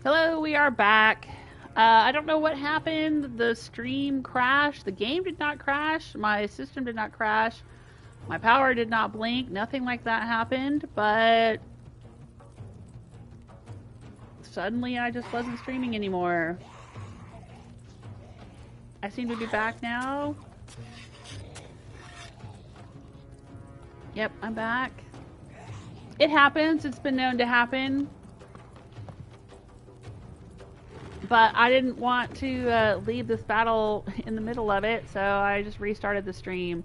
Hello, we are back. I don't know what happened. The stream crashed. The game did not crash. My system did not crash. My power did not blink. Nothing like that happened, but suddenly I just wasn't streaming anymore. I seem to be back now. Yep, I'm back. It happens. It's been known to happen. But I didn't want to leave this battle in the middle of it, so I just restarted the stream.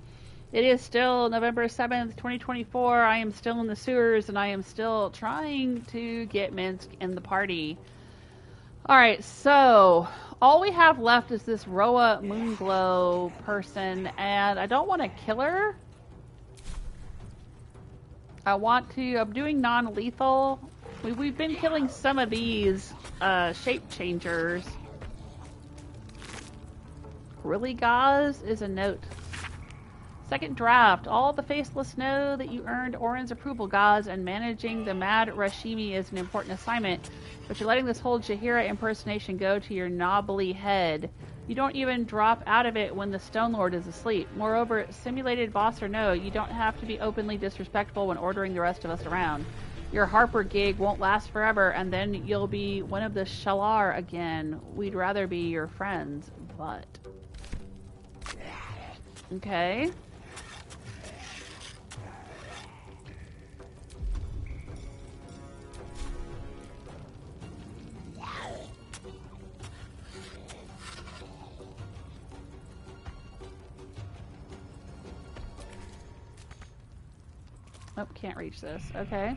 It is still November 7th, 2024. I am still in the sewers, and I am still trying to get Minsc in the party. Alright, so all we have left is this Roa Moonglow person, and I don't want to kill her. I'm doing non-lethal. We've been killing some of these shape changers. Really, Gozz is a note. Second draft. All the faceless know that you earned Orin's approval, Gozz, and managing the Mad Rashimi is an important assignment. But you're letting this whole Jaheira impersonation go to your knobbly head. You don't even drop out of it when the Stone Lord is asleep. Moreover, simulated boss or no, you don't have to be openly disrespectful when ordering the rest of us around. Your Harper gig won't last forever, and then you'll be one of the Shalar again. We'd rather be your friends, but... Okay. Oh, can't reach this. Okay.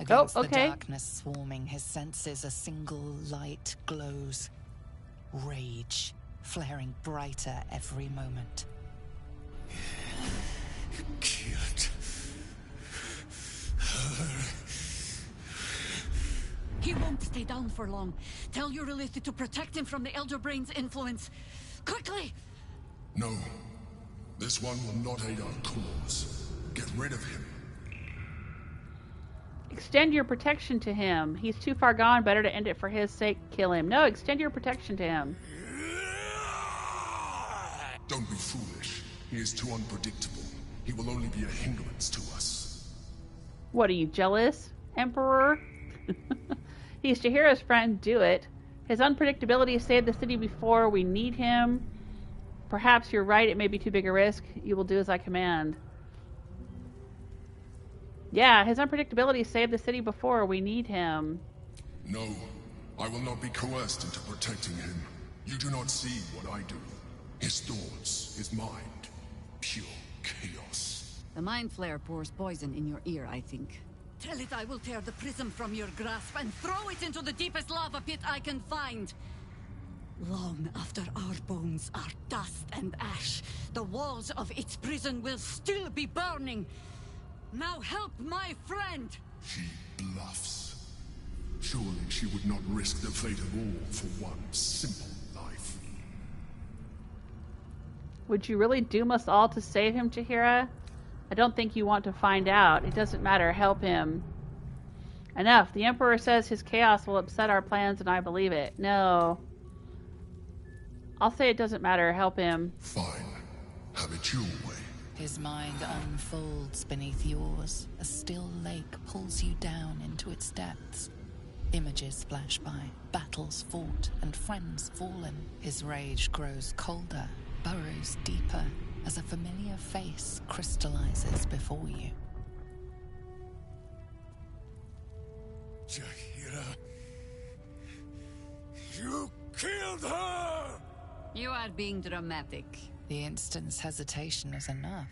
Against the darkness swarming, his senses a single light glows. Rage, flaring brighter every moment. Killed her. He won't stay down for long. Tell your Elith to protect him from the Elder Brain's influence. Quickly! No. This one will not aid our cause. Get rid of him. Extend your protection to him. He's too far gone. Better to end it for his sake. Kill him. No, extend your protection to him. Don't be foolish. He is too unpredictable. He will only be a hindrance to us. What, are you jealous, Emperor? He's Jaheira's friend. Do it. His unpredictability saved the city before. We need him. Perhaps you're right. It may be too big a risk. You will do as I command. Yeah, his unpredictability saved the city before. We need him. No, I will not be coerced into protecting him. You do not see what I do. His thoughts, his mind, pure chaos. The Mind Flare pours poison in your ear, I think. Tell it I will tear the prism from your grasp and throw it into the deepest lava pit I can find. Long after our bones are dust and ash, the walls of its prison will still be burning. Now help my friend! She bluffs. Surely she would not risk the fate of all for one simple life. Would you really doom us all to save him, Jaheira? I don't think you want to find out. It doesn't matter. Help him. Enough. The Emperor says his chaos will upset our plans, and I believe it. No. I'll say it doesn't matter. Help him. Fine. Have it your way. His mind unfolds beneath yours. A still lake pulls you down into its depths. Images flash by, battles fought, and friends fallen. His rage grows colder, burrows deeper, as a familiar face crystallizes before you. Jaheira, you killed her! You are being dramatic. The instant's hesitation is enough.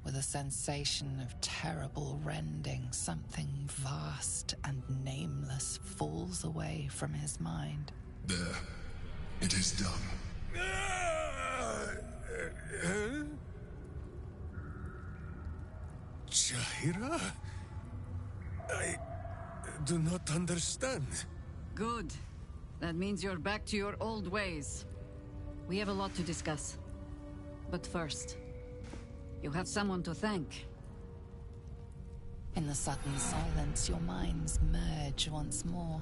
With a sensation of terrible rending, something vast and nameless falls away from his mind. There. It is done. Jaheira? I do not understand. Good. That means you're back to your old ways. We have a lot to discuss. But first, you have someone to thank. In the sudden silence, your minds merge once more.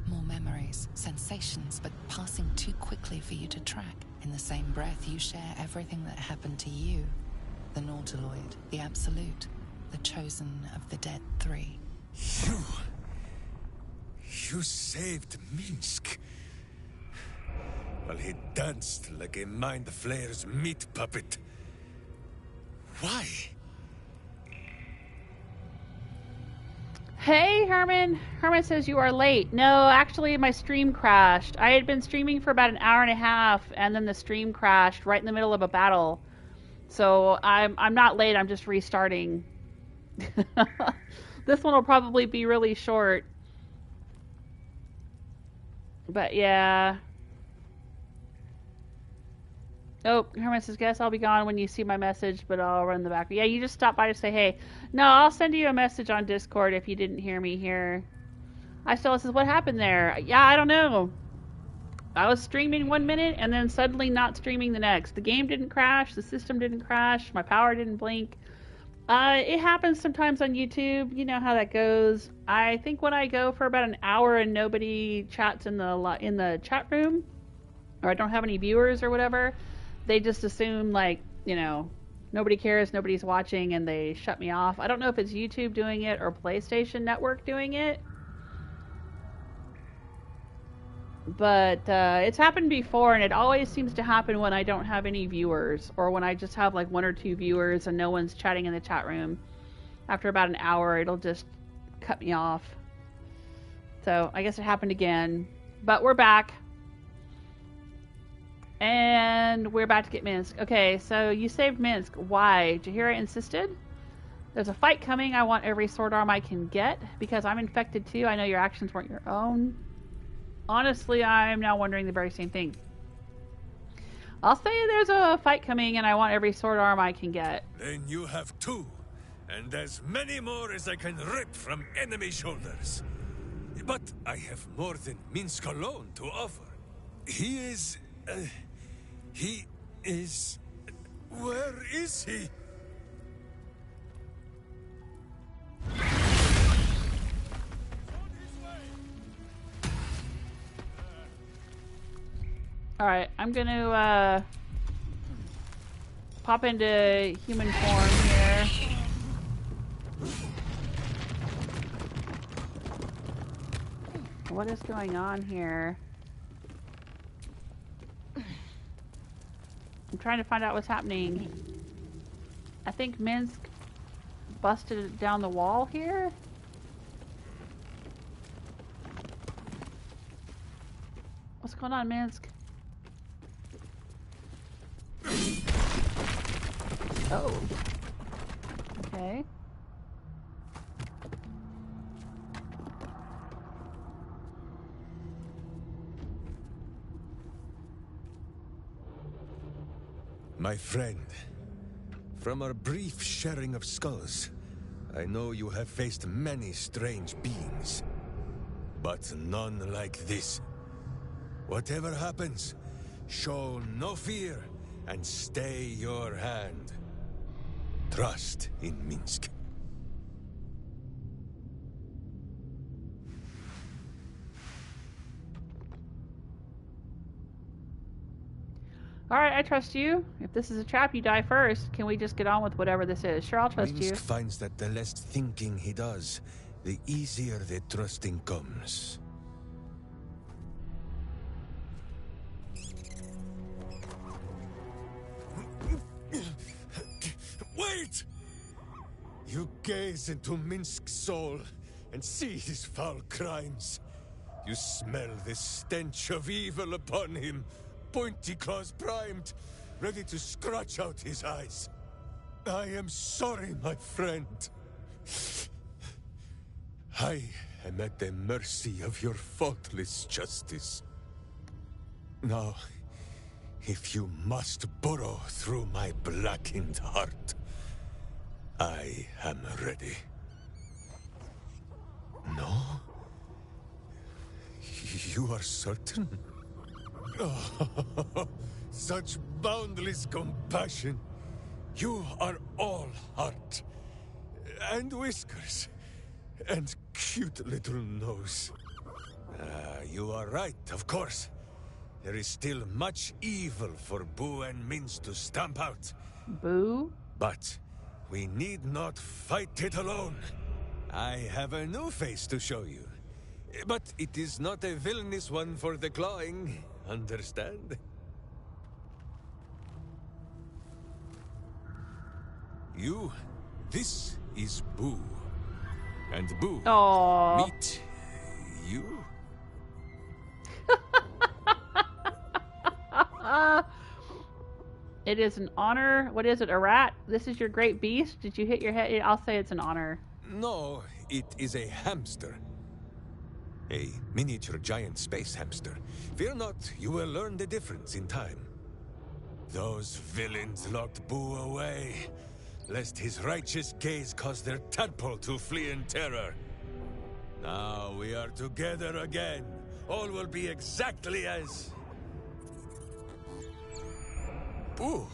More memories, sensations, but passing too quickly for you to track. In the same breath, you share everything that happened to you. The Nautiloid, the Absolute, the chosen of the Dead Three. You saved Minsc. While he danced like a Mind Flayer's meat puppet. Why? Hey, Herman. Herman says you are late. No, actually, my stream crashed. I had been streaming for about an hour and a half, and then the stream crashed right in the middle of a battle. So I'm not late. I'm just restarting. This one will probably be really short. But yeah. Oh, Herman says, guess I'll be gone when you see my message, but I'll run the back. Yeah, you just stop by to say hey. No, I'll send you a message on Discord if you didn't hear me here. Stella says, what happened there? Yeah, I don't know. I was streaming 1 minute and then suddenly not streaming the next. The game didn't crash. The system didn't crash. My power didn't blink. It happens sometimes on YouTube. You know how that goes. I think when I go for about an hour and nobody chats in the chat room, or I don't have any viewers or whatever, they just assume, like, you know, nobody cares, nobody's watching, and they shut me off. I don't know if it's YouTube doing it or PlayStation Network doing it. But it's happened before, and it always seems to happen when I don't have any viewers, or when I just have like 1 or 2 viewers and no one's chatting in the chat room. After about an hour, it'll just cut me off. So I guess it happened again. But we're back. And we're about to get Minsc. Okay, so you saved Minsc. Why? Jaheira insisted. There's a fight coming. I want every sword arm I can get, because I'm infected too. I know your actions weren't your own. Honestly, I'm now wondering the very same thing. I'll say there's a fight coming and I want every sword arm I can get. Then you have 2, and as many more as I can rip from enemy shoulders. But I have more than Minsc alone to offer. He is... Where is he? Alright, I'm gonna pop into human form here. What is going on here? I'm trying to find out what's happening. I think Minsc busted down the wall here. What's going on, Minsc? Oh. Okay. My friend, from our brief sharing of skulls, I know you have faced many strange beings, but none like this. Whatever happens, show no fear and stay your hand. Trust in Minsc. Alright, I trust you. If this is a trap, you die first. Can we just get on with whatever this is? Sure, I'll trust you. Minsc finds that the less thinking he does, the easier the trusting comes. Wait! You gaze into Minsc's soul and see his foul crimes. You smell the stench of evil upon him, pointy claws primed, ready to scratch out his eyes. I am sorry, my friend. I am at the mercy of your faultless justice. Now, if you must burrow through my blackened heart, I am ready. No? You are certain? Oh, such boundless compassion. You are all heart. And whiskers. And cute little nose. You are right, of course. There is still much evil for Boo and Minsc to stamp out. Boo? But we need not fight it alone. I have a new face to show you. But it is not a villainous one for the clawing, understand? This is Boo. And Boo, Aww. meet you. It is an honor. What is it, a rat? This is your great beast? Did you hit your head? I'll say it's an honor. No, it is a hamster. A miniature giant space hamster. Fear not, you will learn the difference in time. Those villains locked Boo away, lest his righteous gaze cause their tadpole to flee in terror. Now we are together again. All will be exactly as... Boo,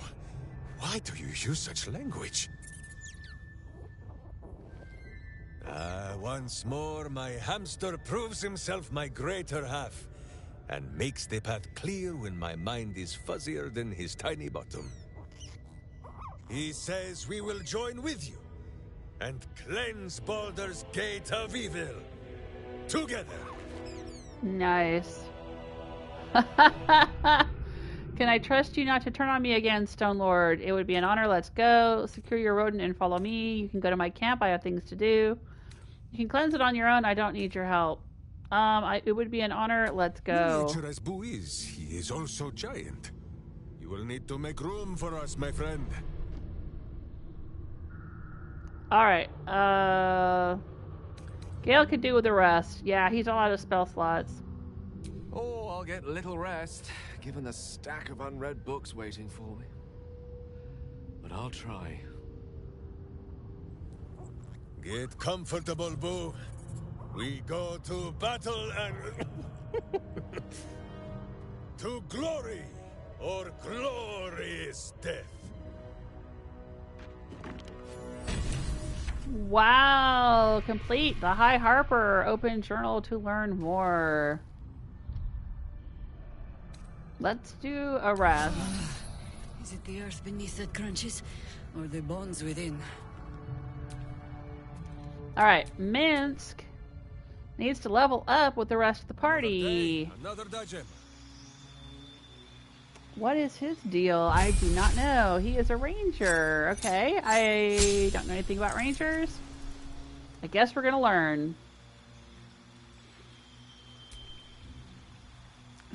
why do you use such language? Once more, my hamster proves himself my greater half, and makes the path clear when my mind is fuzzier than his tiny bottom. He says we will join with you, and cleanse Baldur's gate of evil. Together! Nice. Can I trust you not to turn on me again, Stone Lord? It would be an honor. Let's go. Secure your rodent and follow me. You can go to my camp. I have things to do. You can cleanse it on your own. I don't need your help. It would be an honor. Let's go. Miniature as Boo is, he is also giant. You will need to make room for us, my friend. Alright. Gale could do with the rest. Yeah, he's all out of spell slots. Oh, I'll get little rest, given the stack of unread books waiting for me. But I'll try. Get comfortable, Boo. We go to battle and... to glory, or glorious death. Wow! Complete the High Harper. Open journal to learn more. Let's do a rest. Is it the earth beneath that crunches, or the bones within? Alright, Minsc needs to level up with the rest of the party. Another dungeon. What is his deal? I do not know. He is a ranger. Okay, I don't know anything about rangers. I guess we're gonna learn.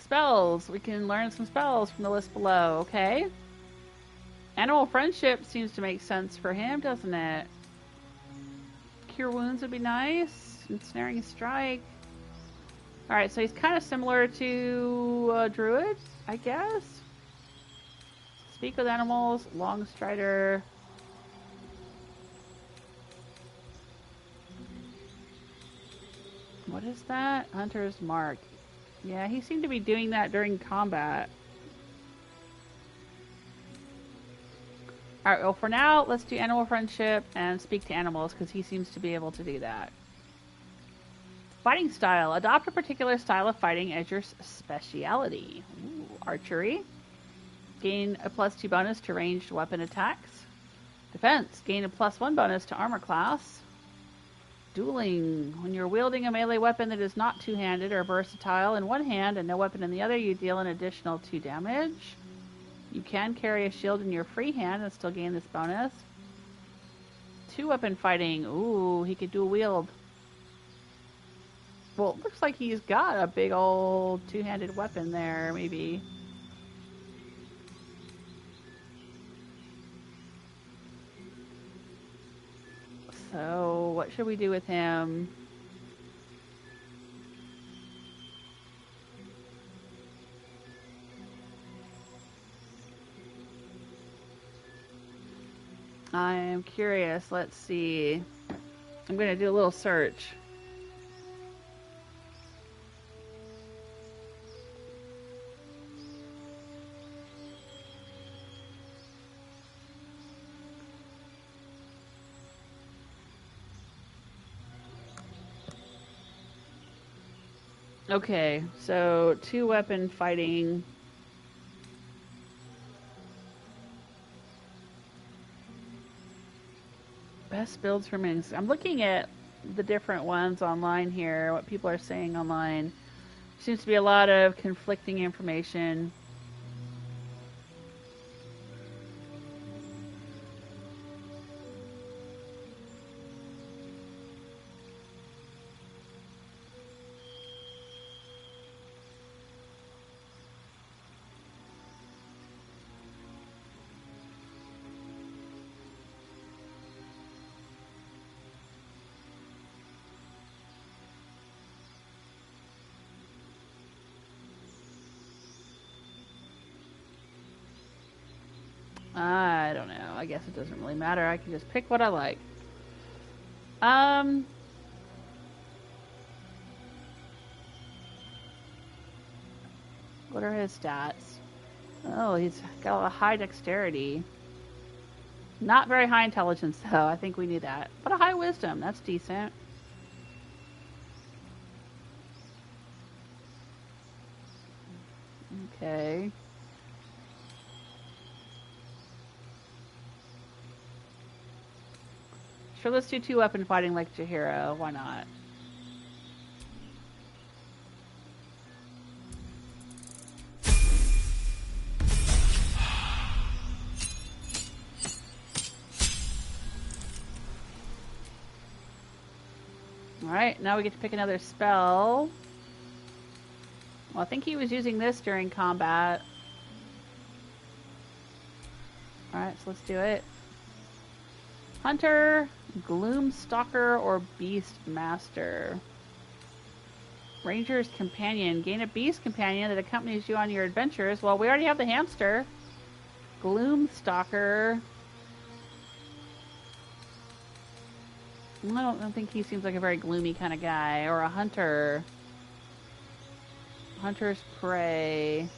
Spells. We can learn some spells from the list below. Okay. Animal friendship seems to make sense for him, doesn't it? Cure wounds would be nice. Ensnaring strike. Alright, so he's kind of similar to druid, I guess. Speak with animals, long strider. What is that? Hunter's mark. Yeah, he seemed to be doing that during combat. Alright, well for now, let's do animal friendship and speak to animals, because he seems to be able to do that. Fighting style. Adopt a particular style of fighting as your speciality. Ooh, archery. Gain a +2 bonus to ranged weapon attacks. Defense. Gain a +1 bonus to armor class. Dueling. When you're wielding a melee weapon that is not two-handed or versatile in one hand and no weapon in the other, you deal an additional 2 damage. You can carry a shield in your free hand and still gain this bonus. 2-weapon fighting. Ooh, he could dual wield. Well, it looks like he's got a big old two-handed weapon there, maybe. So, what should we do with him? I'm curious. Let's see. I'm going to do a little search. Okay, so 2-weapon fighting. Best builds for Minsc. I'm looking at the different ones online here, what people are saying online. Seems to be a lot of conflicting information. I don't know. I guess it doesn't really matter. I can just pick what I like. What are his stats? Oh, he's got a high dexterity. Not very high intelligence, though. I think we need that. But a high wisdom. That's decent. Okay. Sure, let's do 2-weapon fighting like Chihiro. Why not? Alright, now we get to pick another spell. Well, I think he was using this during combat. Alright, so let's do it. Hunter, Gloomstalker, or Beastmaster. Ranger's Companion. Gain a beast companion that accompanies you on your adventures. Well, we already have the hamster. Gloomstalker. I don't think he seems like a very gloomy kind of guy. Or a hunter. Hunter's Prey.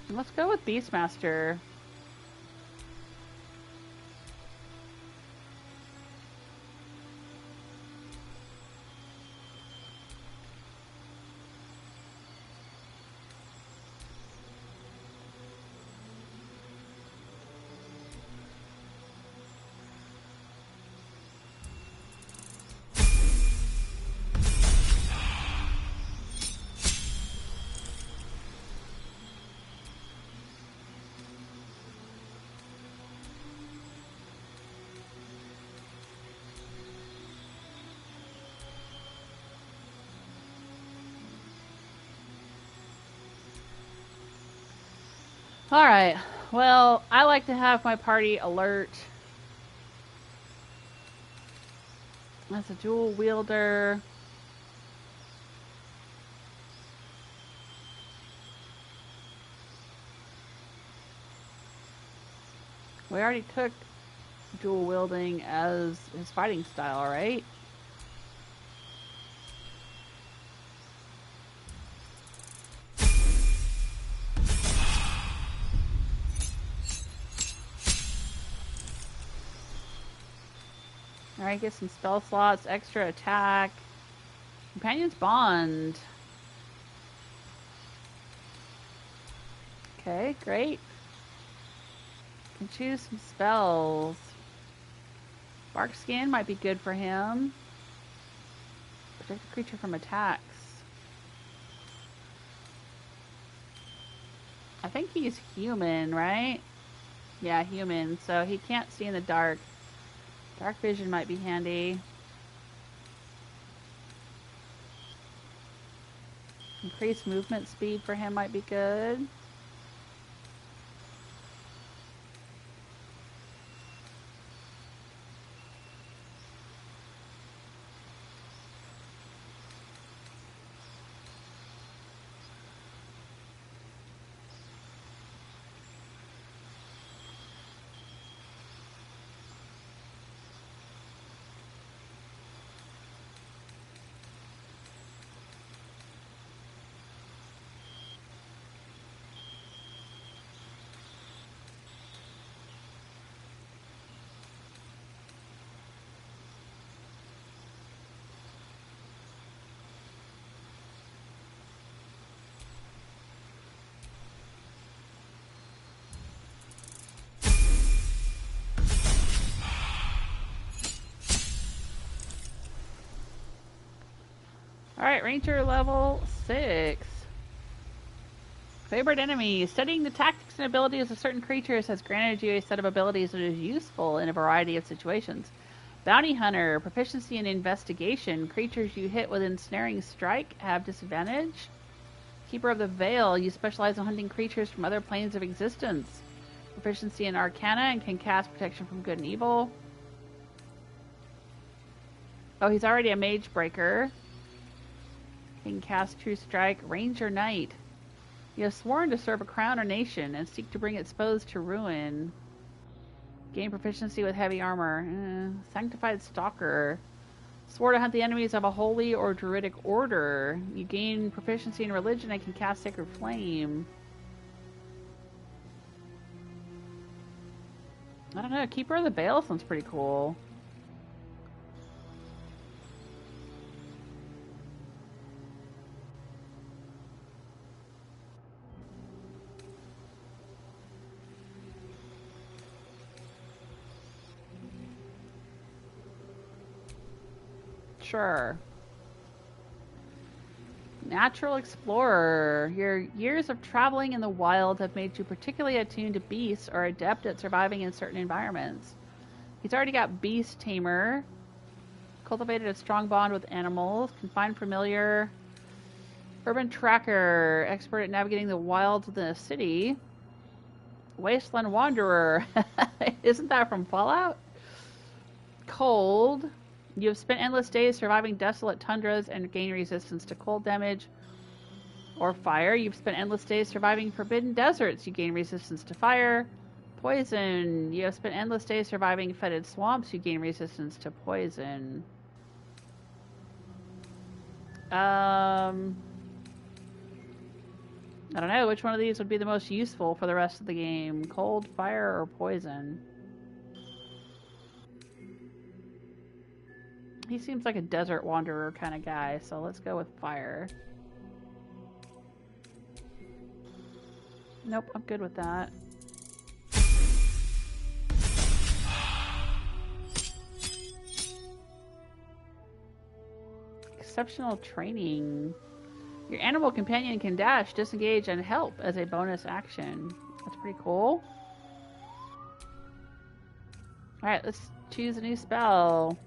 Let's go with Beastmaster. Alright, well, I like to have my party alert. That's a dual wielder. We already took dual wielding as his fighting style, right? Alright, get some spell slots, extra attack. Companion's Bond. Okay, great. Can choose some spells. Bark Skin might be good for him. Protect the creature from attacks. I think he's human, right? Yeah, human, so he can't see in the dark. Dark vision might be handy. Increased movement speed for him might be good. Alright, Ranger level 6. Favorite enemy. Studying the tactics and abilities of certain creatures has granted you a set of abilities that is useful in a variety of situations. Bounty Hunter. Proficiency in investigation. Creatures you hit with ensnaring strike have disadvantage. Keeper of the Veil. You specialize in hunting creatures from other planes of existence. Proficiency in Arcana and can cast protection from good and evil. Oh, he's already a Mage Breaker. He can cast True Strike. Ranger Knight. You have sworn to serve a crown or nation and seek to bring its foes to ruin. Gain proficiency with heavy armor. Sanctified Stalker. Swore to hunt the enemies of a holy or druidic order. You gain proficiency in religion and can cast Sacred Flame. I don't know. Keeper of the Veil sounds pretty cool. Sure. Natural Explorer. Your years of traveling in the wild have made you particularly attuned to beasts or adept at surviving in certain environments. He's already got Beast Tamer. Cultivated a strong bond with animals. Confined Familiar. Urban Tracker. Expert at navigating the wilds within a city. Wasteland Wanderer. Isn't that from Fallout? Cold. You have spent endless days surviving desolate tundras and gain resistance to cold damage. Or fire. You've spent endless days surviving forbidden deserts. You gain resistance to fire. Poison. You have spent endless days surviving fetid swamps. You gain resistance to poison. I don't know. Which one of these would be the most useful for the rest of the game? Cold, fire, or poison? He seems like a desert wanderer kind of guy, so let's go with fire. Nope, I'm good with that. Exceptional training. Your animal companion can dash, disengage, and help as a bonus action. That's pretty cool. Alright, let's choose a new spell.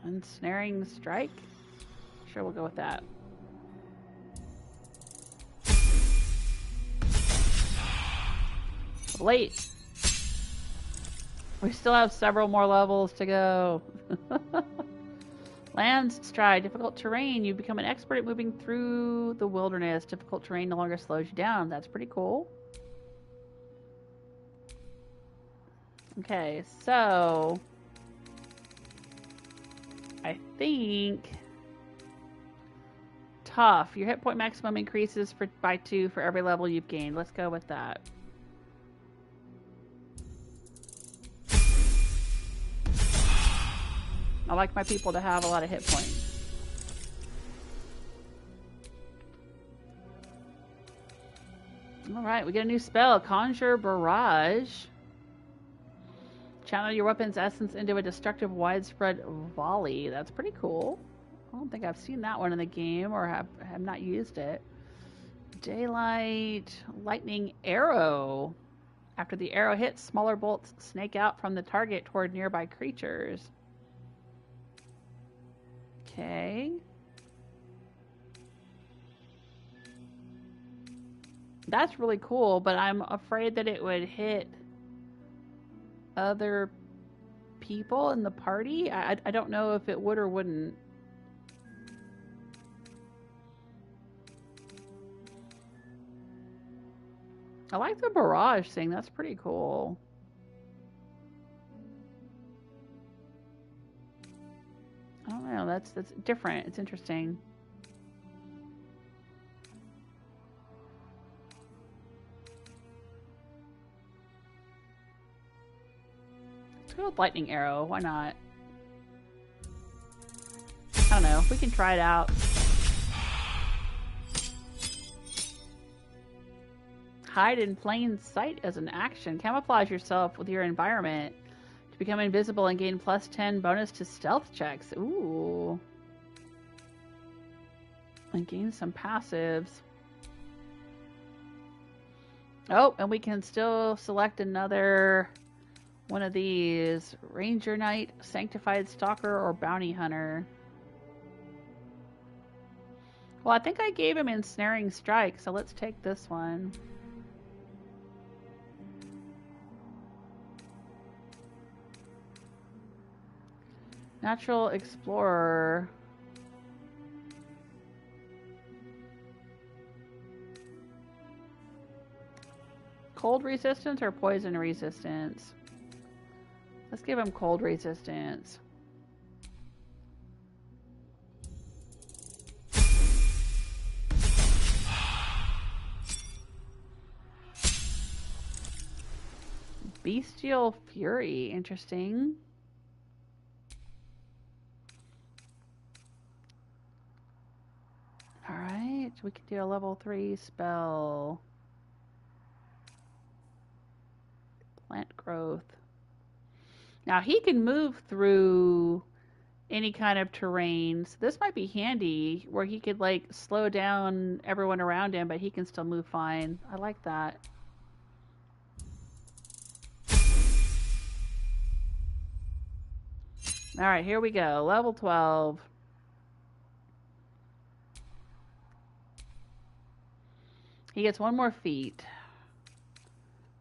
Ensnaring Strike? Sure, we'll go with that. Late. We still have several more levels to go. Lands Stride. Difficult terrain. You become an expert at moving through the wilderness. Difficult terrain no longer slows you down. That's pretty cool. Okay, so I think tough. Your hit point maximum increases by 2 for every level you've gained. Let's go with that. I like my people to have a lot of hit points. Alright, we get a new spell. Conjure Barrage. Channel your weapon's essence into a destructive widespread volley. That's pretty cool. I don't think I've seen that one in the game or have not used it. Daylight Lightning Arrow. After the arrow hits, smaller bolts snake out from the target toward nearby creatures. Okay. That's really cool, but I'm afraid that it would hit other people in the party. I don't know if it would or wouldn't. I like the barrage thing. That's pretty cool. I don't know. That's different. It's interesting. Let's go with Lightning Arrow. Why not? I don't know. We can try it out. Hide in plain sight as an action. Camouflage yourself with your environment to become invisible and gain plus 10 bonus to stealth checks. Ooh. And gain some passives. Oh, and we can still select another one of these. Ranger Knight, Sanctified Stalker, or Bounty Hunter. Well, I think I gave him Ensnaring Strike, so let's take this one. Natural Explorer. Cold resistance or poison resistance? Let's give him cold resistance. Bestial Fury, interesting. Alright, we can do a level 3 spell. Plant growth. Now he can move through any kind of terrain, so this might be handy where he could like slow down everyone around him, but he can still move fine. I like that. Alright, here we go. Level 12. He gets one more feat.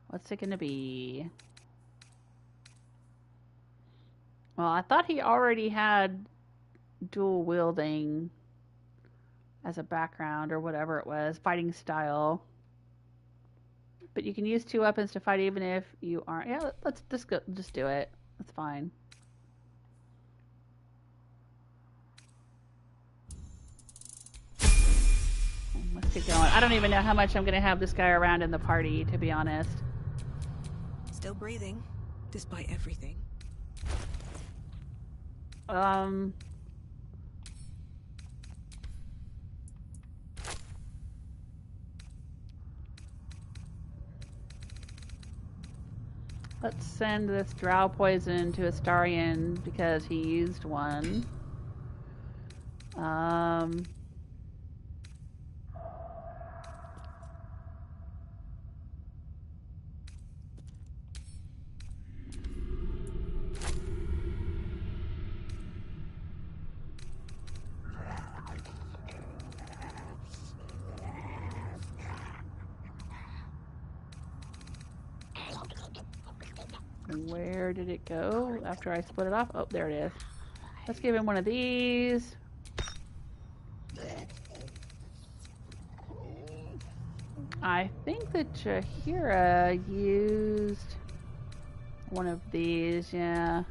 What's it gonna be? Well, I thought he already had dual wielding as a background or whatever it was, fighting style. But you can use 2 weapons to fight even if you aren't. Yeah, let's just go. Just do it. That's fine. Let's keep going. I don't even know how much I'm gonna have this guy around in the party, to be honest. Still breathing, despite everything. Let's send this drow poison to Astarion because he used one. Where did it go after I split it off? Oh, there it is. Let's give him one of these. I think that Jaheira used one of these, yeah.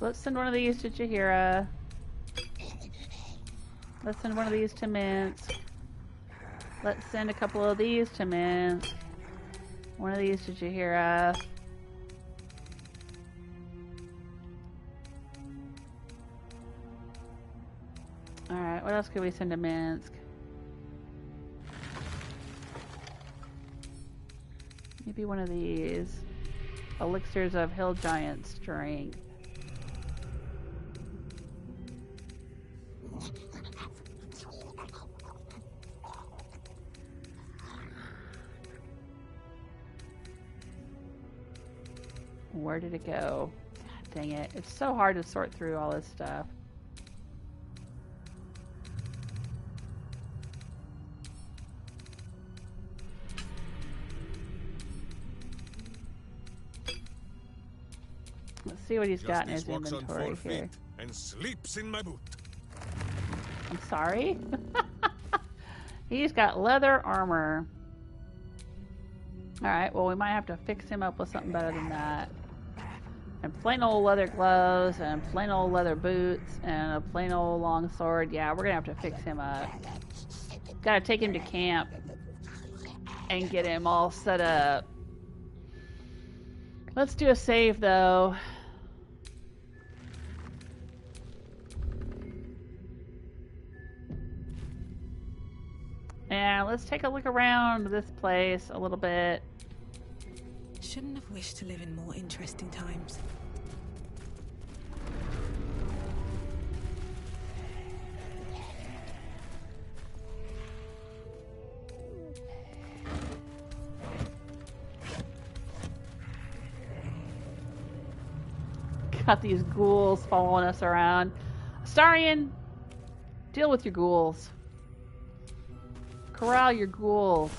Let's send one of these to Jaheira. Let's send one of these to Minsc. Let's send a couple of these to Minsc. One of these to Jaheira. Alright, what else could we send to Minsc? Maybe one of these. Elixirs of Hill Giant Strength. Where did it go? God dang it. It's so hard to sort through all this stuff. Let's see what he's got in his inventory here. And sleeps in my boot. I'm sorry? He's got leather armor. Alright, well we might have to fix him up with something better than that. And plain old leather gloves, and plain old leather boots, and a plain old long sword. Yeah, we're gonna have to fix him up. Gotta take him to camp and get him all set up. Let's do a save, though. And let's take a look around this place a little bit. Shouldn't have wished to live in more interesting times. Got these ghouls following us around. Astarion, deal with your ghouls. Corral your ghouls.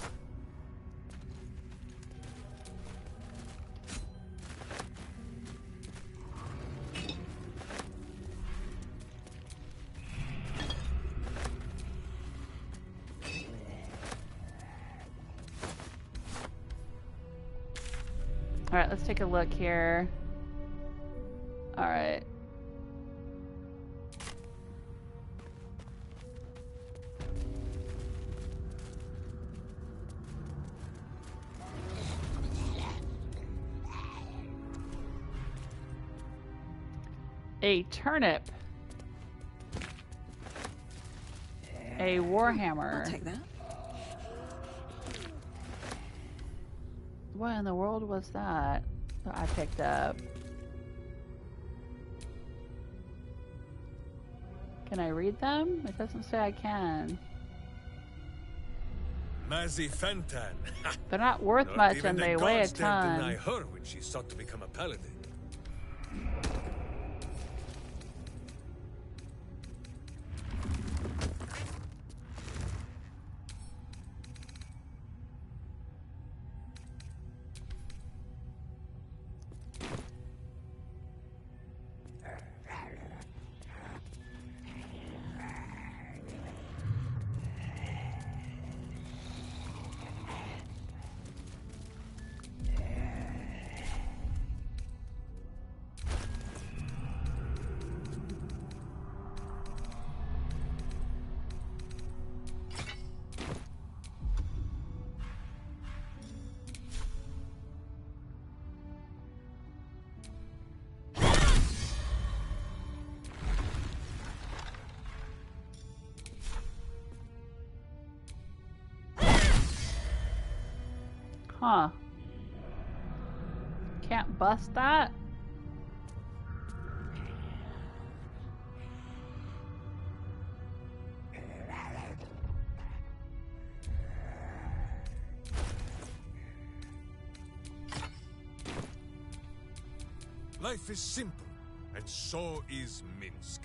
Alright, let's take a look here. Alright. A turnip. A warhammer. I'll take that. What in the world was that I picked up? Can I read them? It doesn't say I can. Mazzy Fantan. They're not worth Not much even and the they weigh a gods dared deny ton. her when she sought to become a paladin. Huh. Can't bust that? Life is simple, and so is Minsc.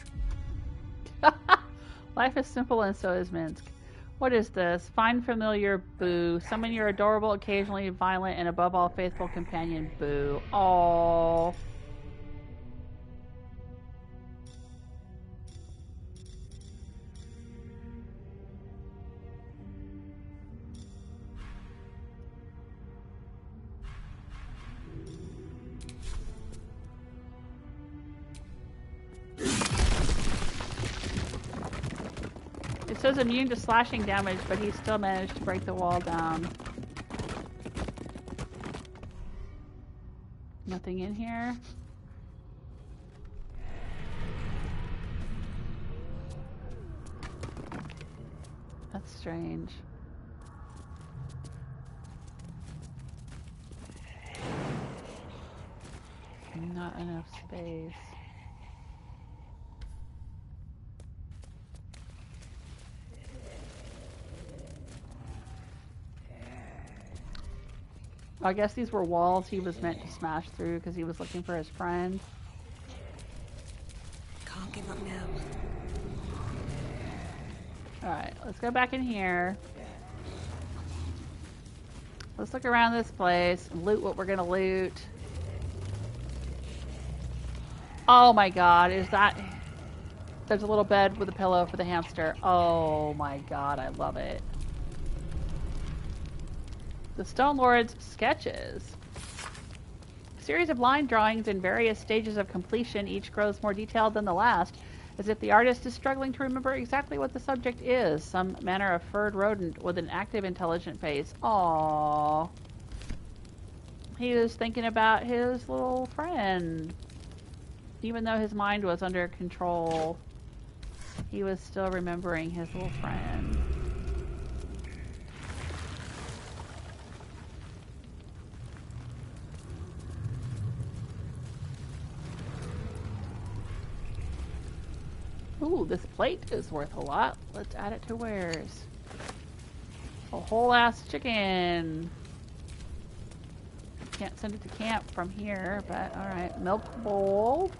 Life is simple and so is Minsc. What is this? Find familiar Boo. Summon your adorable, occasionally violent, and above all faithful companion Boo. Aww. It says immune to slashing damage, but he still managed to break the wall down. Nothing in here. That's strange. Not enough space. I guess these were walls he was meant to smash through because he was looking for his friend. Can't give up now. Alright, let's go back in here. Let's look around this place and loot what we're gonna loot. Oh my god, is that... There's a little bed with a pillow for the hamster. Oh my god, I love it. The Stone Lord's sketches. A series of line drawings in various stages of completion, each grows more detailed than the last. As if the artist is struggling to remember exactly what the subject is. Some manner of furred rodent with an active, intelligent face. Aww. He was thinking about his little friend. Even though his mind was under control, he was still remembering his little friend. Ooh, this plate is worth a lot. Let's add it to wares. A whole ass chicken. Can't send it to camp from here, but alright. Milk bowl.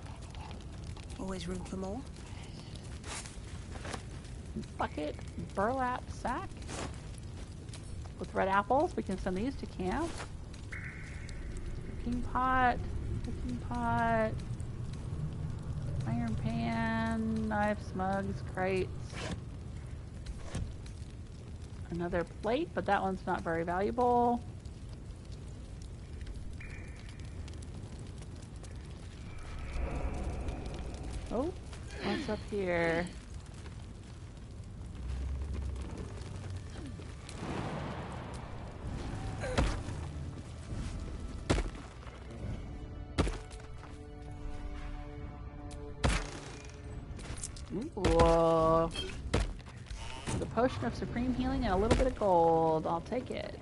Always room for more. Bucket, burlap sack. With red apples, we can send these to camp. Cooking pot. Iron pan, knives, mugs, crates. Another plate, but that one's not very valuable. Oh, what's up here? Whoa. The potion of supreme healing and a little bit of gold. I'll take it.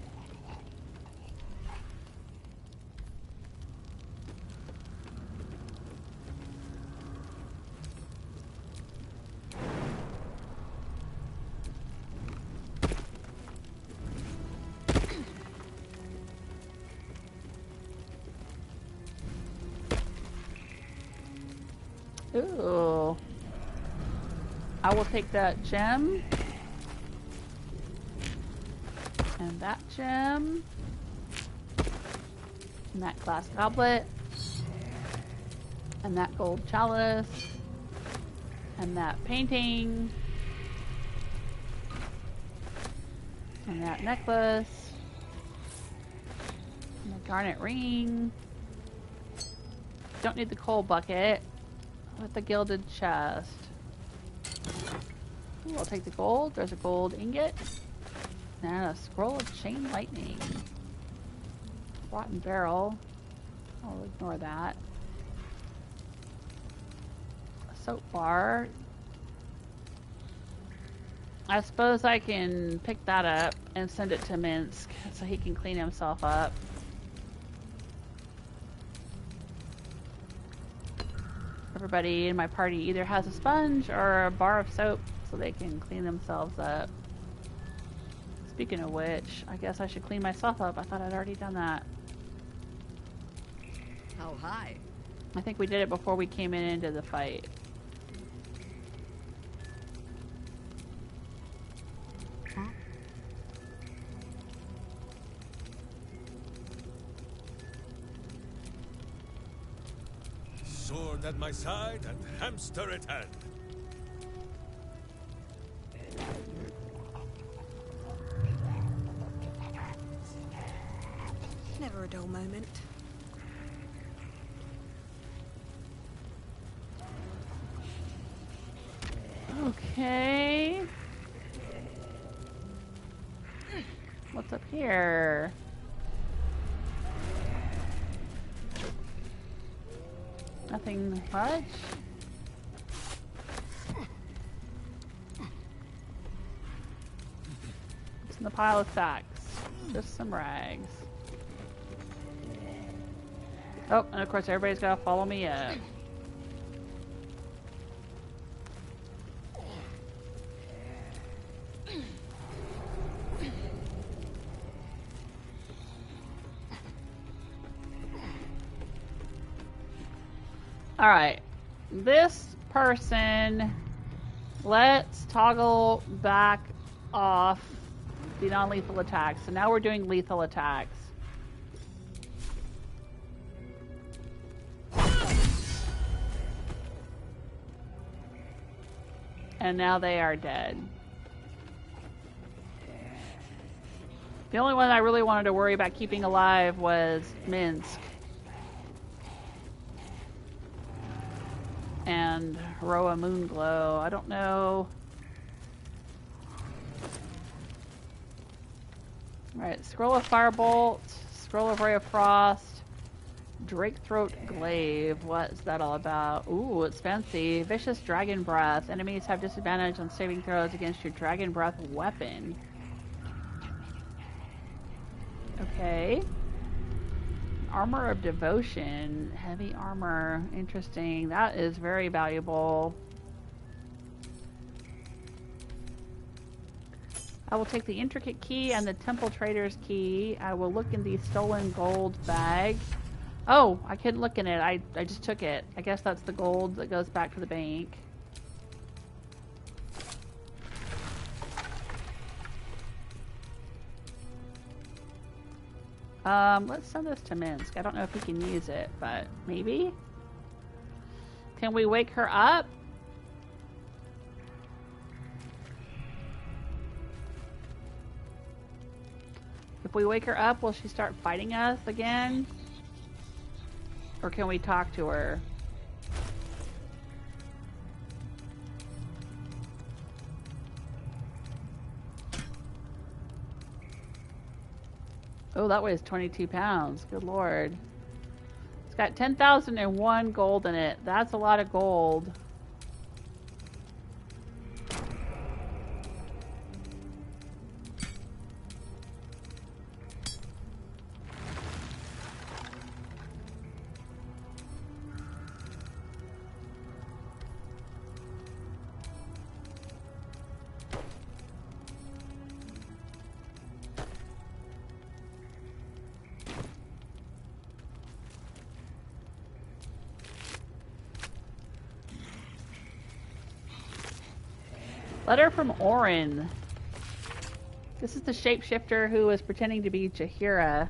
Ooh. I will take that gem. And that gem. And that glass goblet. And that gold chalice. And that painting. And that necklace. And the garnet ring. Don't need the coal bucket. With the gilded chest. Ooh, I'll take the gold. There's a gold ingot. And a scroll of chain lightning. Rotten barrel. I'll ignore that. A soap bar. I suppose I can pick that up and send it to Minsc so he can clean himself up. Everybody in my party either has a sponge or a bar of soap so they can clean themselves up. Speaking of which, I guess I should clean myself up. I thought I'd already done that. How high? I think we did it before we came into the fight. Huh? Sword at my side and hamster at hand. Never a dull moment. Okay. What's up here? Nothing much. What's in the pile of sacks? Just some rags. Oh, and of course everybody's gotta follow me up. Alright, this person, let's toggle back off the non-lethal attacks. So now we're doing lethal attacks. And now they are dead. The only one I really wanted to worry about keeping alive was Minsc. and Roa Moonglow. I don't know. Alright, Scroll of Firebolt, Scroll of Ray of Frost, Drake Throat Glaive. What's that all about? Ooh, it's fancy. Vicious Dragon Breath. Enemies have disadvantage on saving throws against your Dragon Breath weapon. Okay. Armor of Devotion. Heavy armor. Interesting. That is very valuable. I will take the Intricate Key and the Temple Trader's Key. I will look in the Stolen Gold bag. Oh, I couldn't look in it. I just took it. I guess that's the gold that goes back to the bank. Let's send this to Minsc. I don't know if he can use it, but maybe? Can we wake her up? If we wake her up, will she start fighting us again? Or can we talk to her? Oh, that weighs 22 pounds. Good lord. It's got 10,001 gold in it. That's a lot of gold. Letter from Orin. This is the shapeshifter who is pretending to be Jaheira.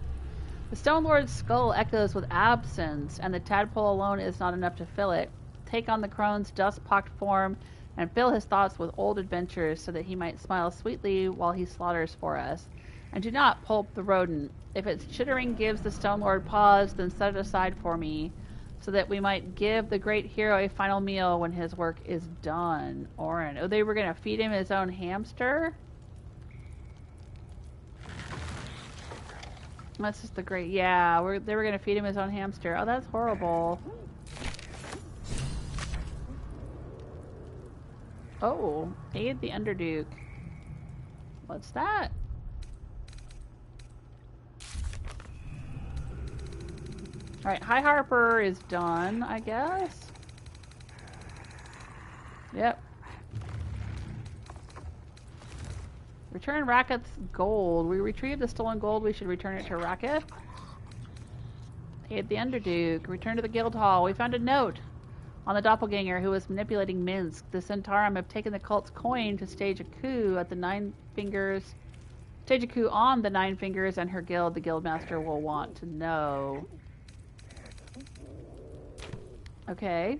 The Stone Lord's skull echoes with absence, and the tadpole alone is not enough to fill it. Take on the crone's dust-pocked form and fill his thoughts with old adventures so that he might smile sweetly while he slaughters for us. And do not pulp the rodent. If its chittering gives the Stone Lord pause, then set it aside for me, so that we might give the great hero a final meal when his work is done. Orin. Oh, they were going to feed him his own hamster? That's just the great... Yeah, they were going to feed him his own hamster. Oh, that's horrible. Oh, aid the Underduke. What's that? Alright, High Harper is done, I guess. Yep. Return Rakath's gold. We retrieved the stolen gold. We should return it to Rakath. Aid the Underduke. Return to the guild hall. We found a note on the doppelganger who was manipulating Minsc. The Centaurum have taken the cult's coin to stage a coup at the Nine Fingers. Stage a coup on the Nine Fingers and her guild. The guildmaster will want to know. Okay.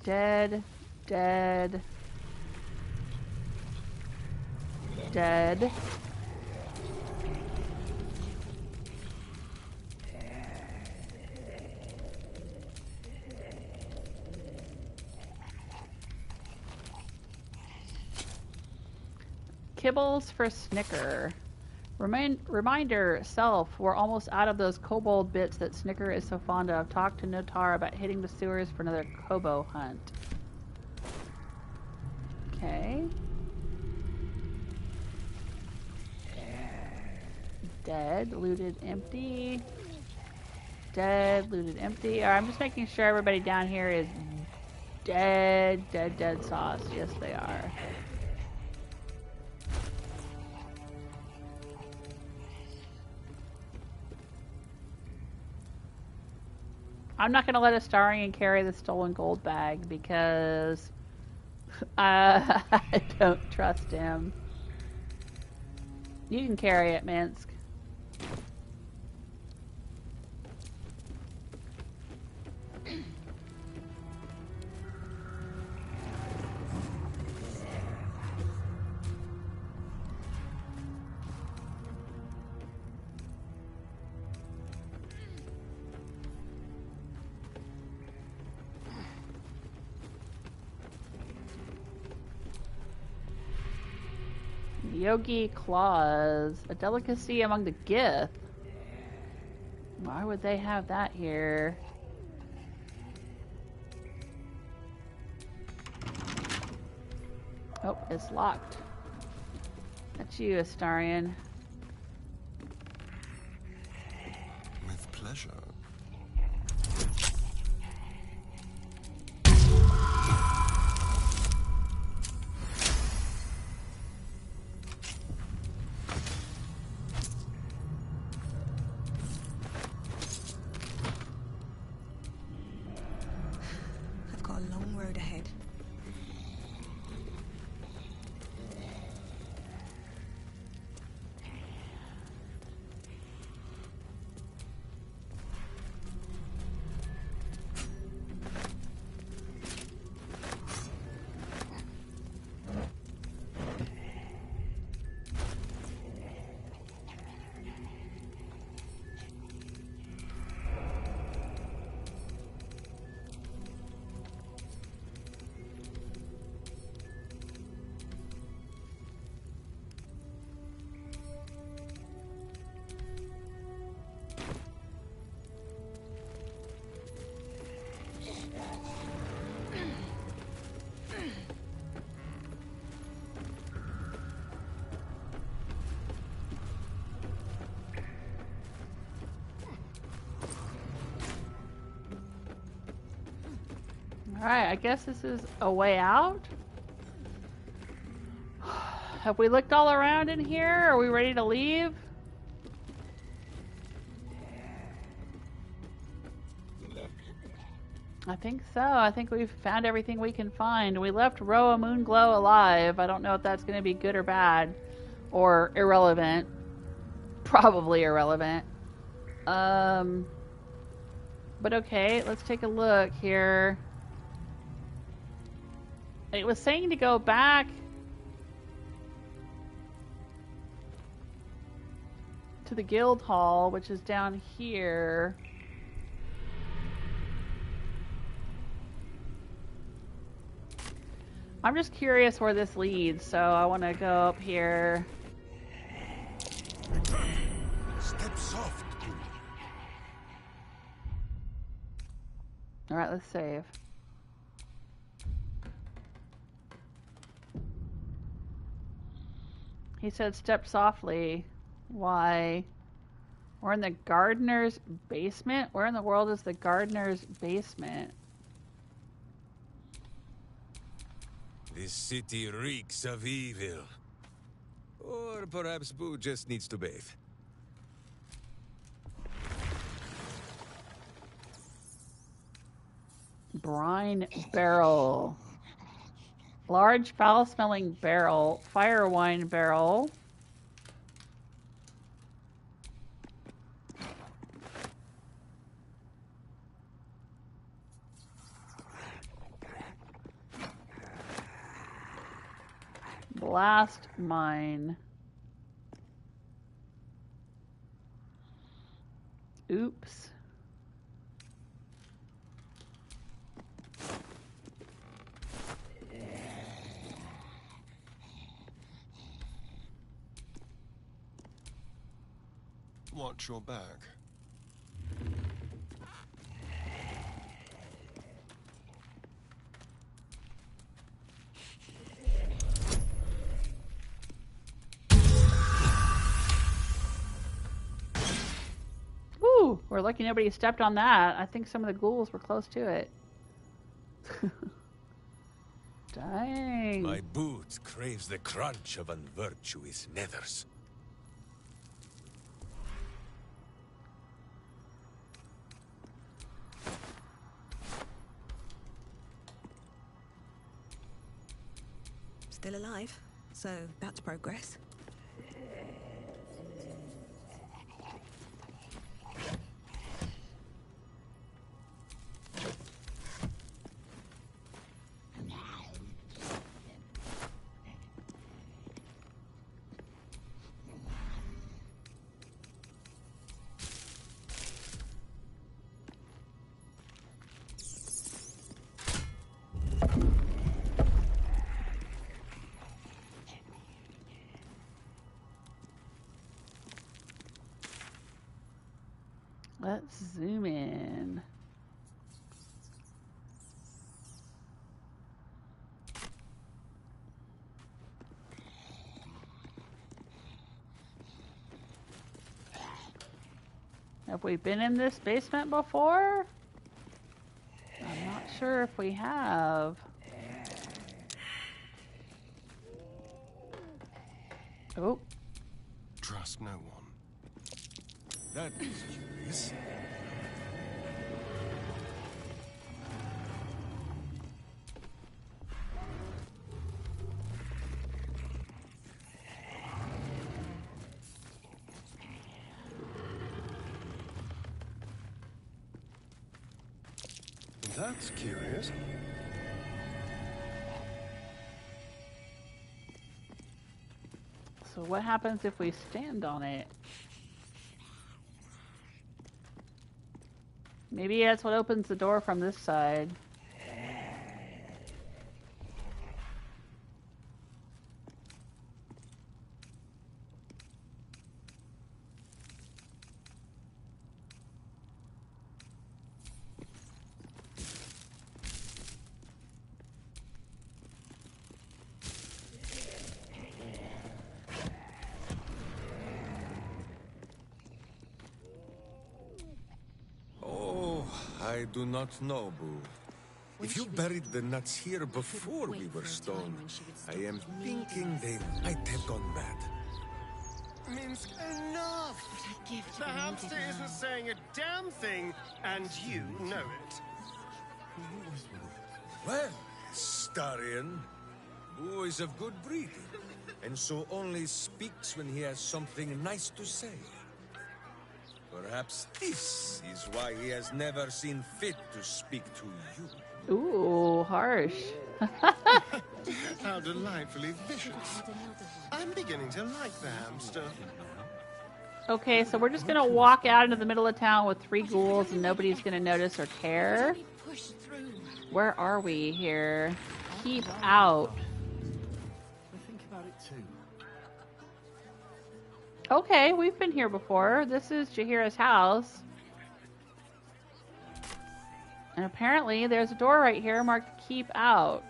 Dead. Dead. Dead. Kibbles for Snicker. Reminder, self, we're almost out of those kobold bits that Snicker is so fond of. Talk to Notar about hitting the sewers for another kobo hunt. Okay. Dead, looted, empty. Dead, looted, empty. Alright, I'm just making sure everybody down here is dead, dead sauce. Yes, they are. I'm not going to let Astarion carry the stolen gold bag because I don't trust him. You can carry it, Minsc. Yogi claws. A delicacy among the Gith. Why would they have that here? Oh, it's locked. That's you, Astarion. With pleasure. I've got a long road ahead. Alright, I guess this is a way out. Have we looked all around in here? Are we ready to leave? I think so. I think we've found everything we can find. We left Roa Moonglow alive. I don't know if that's going to be good or bad. Or irrelevant. Probably irrelevant. But okay, let's take a look here. It was saying to go back to the guild hall, which is down here. I'm just curious where this leads, so I want to go up here. Step soft. Alright, let's save. He said step softly. Why? We're in the gardener's basement? Where in the world is the gardener's basement? This city reeks of evil. Or perhaps Boo just needs to bathe. Brine barrel. Large foul-smelling barrel. Fire wine barrel. Blast mine. Oops. Watch your back. Woo! We're lucky nobody stepped on that. I think some of the ghouls were close to it. Dang. My boot craves the crunch of unvirtuous nethers. Still alive, so that's progress. Let's zoom in. Have we been in this basement before? I'm not sure if we have. Oh. Trust no one. That is curious. That's curious. So what happens if we stand on it? Maybe that's what opens the door from this side. I do not know, Boo. If you buried the nuts here before we were stoned, I am thinking they might have gone bad. Minsc, enough! The hamster isn't saying a damn thing, and you know it. Well, Starion, Boo is of good breeding, and so only speaks when he has something nice to say. Perhaps this is why he has never seen fit to speak to you. Ooh, harsh. How delightfully vicious. I'm beginning to like the hamster. Okay, so we're just gonna walk out into the middle of town with 3 ghouls and nobody's gonna notice or care. Where are we here? Keep out. Think about it too. Okay, we've been here before. This is Jaheira's house. And apparently there's a door right here marked Keep Out.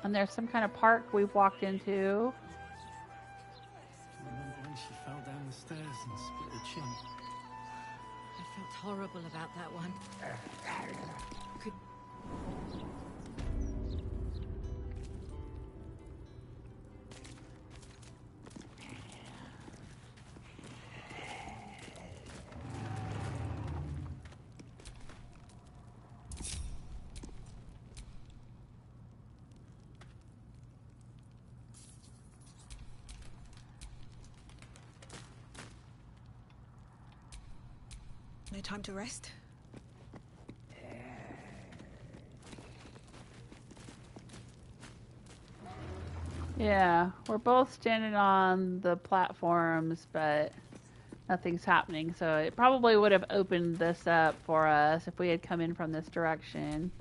And there's some kind of park we've walked into. Remember when she fell down the stairs and split her chin? I felt horrible about that one. Could... No time to rest? Yeah, we're both standing on the platforms, but nothing's happening. So it probably would have opened this up for us if we had come in from this direction.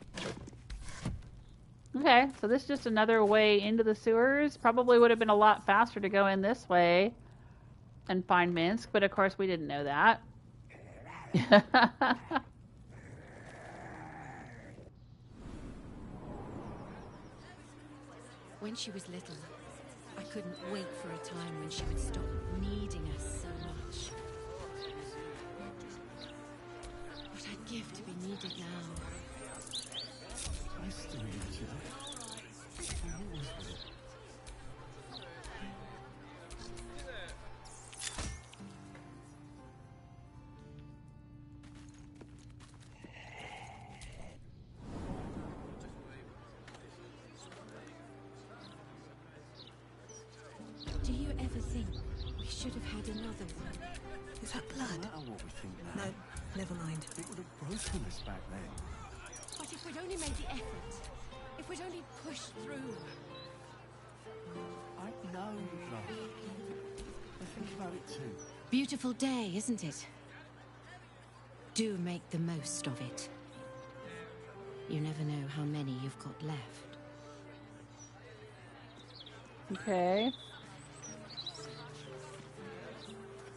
Okay, so this is just another way into the sewers. Probably would have been a lot faster to go in this way and find Minsc, but of course we didn't know that. When she was little, I couldn't wait for a time when she would stop needing us so much. What I'd give to be needed now. Nice to meet each other. Do you ever think we should have had another one? Is that blood? No matter what we think now, No, never mind. it would have broken us back then. But if we'd only made the effort, if we'd only pushed through. I know, love. I think about it too. Beautiful day, isn't it? Do make the most of it. You never know how many you've got left. Okay.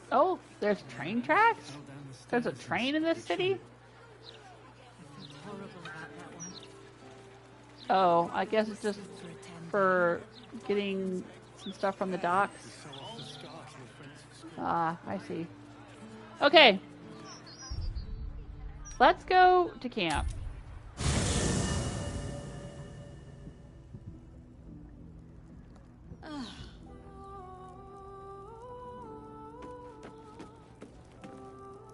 Oh, there's train tracks? Fell down the There's a train in this city? Oh, I guess it's just for getting some stuff from the docks. Ah, I see. Okay. Let's go to camp.